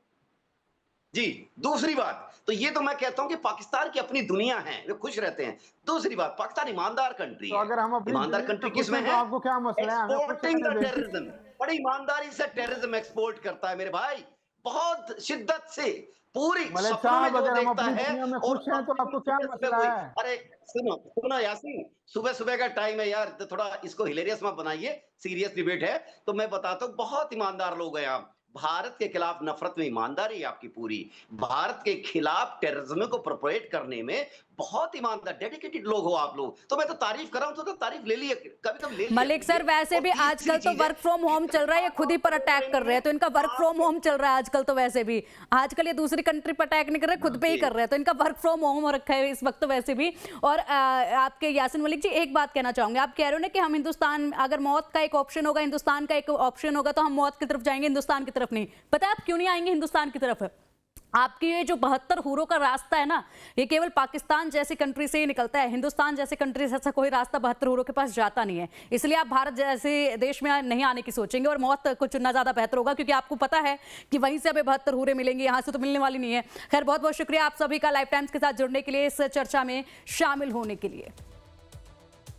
जी, दूसरी बात तो ये तो मैं कहता हूं कि पाकिस्तान की अपनी दुनिया है, वे खुश रहते हैं। दूसरी बात, पाकिस्तान ईमानदार कंट्री तो है। अगर हम अपनी ईमानदार दुनिया कंट्री में खुश किसमें हैं तो है? आपको क्या मसला है? हमें खुश एक्सपोर्टिंग रहने द दें। टेररिज्म, बड़ी ईमानदारी से टेररिज्म एक्सपोर्ट करता है मेरे भाई, बहुत शिद्दत से, पूरी मलिक सपनों में साहब, जो अगर हम देखता अपनी है। दुनिया में और खुश हैं तो अपनी आपको क्या सुबह सुबह मसला वही, है? अरे सुनो सुनो यासीन, सुबह सुबह का टाइम है यार, तो थोड़ा इसको हिलेरियस मत बनाइए, सीरियस डिबेट है। तो मैं बताता हूँ, बहुत ईमानदार लोग हैं आप। भारत के खिलाफ नफरत में ईमानदारी है आपकी पूरी। भारत के खिलाफ टेररिज्म को प्रोपेगेट करने में बहुत ईमानदार डेडिकेटेड लोग हो आप लोग। तो मैं तो तारीफ कर रहा हूं, तो तारीफ ले लिया, कभी-कभी ले लिया मलिक सर कीजिए। वैसे और भी तीसरी आजकल तो चीज़ है, वर्क फ्रॉम होम चल रहा है, ये खुद ही पर अटैक कर रहे हैं, तो इनका वर्क फ्रॉम होम चल रहा है आजकल। तो वैसे भी आजकल ये दूसरी कंट्री पर अटैक नहीं कर रहे, खुद पे ही कर रहे हैं, तो इनका वर्क फ्रॉम होम हो रखा है इस वक्त तो वैसे भी। और आपके यासिन मलिक जी, एक बात कहना चाहूंगे, आप कह रहे हो ना कि हम हिंदुस्तान, अगर मौत का एक ऑप्शन होगा, हिंदुस्तान का एक ऑप्शन होगा, तो हम मौत की तरफ जाएंगे, हिंदुस्तान की तरफ नहीं। पता है आप क्यों नहीं आएंगे हिंदुस्तान की तरफ? आपकी ये जो 72 हूरों का रास्ता है ना, ये केवल पाकिस्तान जैसी कंट्री से ही निकलता है। हिंदुस्तान जैसे कंट्री से ऐसा कोई रास्ता 72 हूरों के पास जाता नहीं है। इसलिए आप भारत जैसे देश में नहीं आने की सोचेंगे और मौत को चुनना ज्यादा बेहतर होगा, क्योंकि आपको पता है कि वहीं से हमें 72 हूरें मिलेंगी, यहाँ से तो मिलने वाली नहीं है। खैर, बहुत बहुत शुक्रिया आप सभी का लाइफ टाइम्स के साथ जुड़ने के लिए, इस चर्चा में शामिल होने के लिए।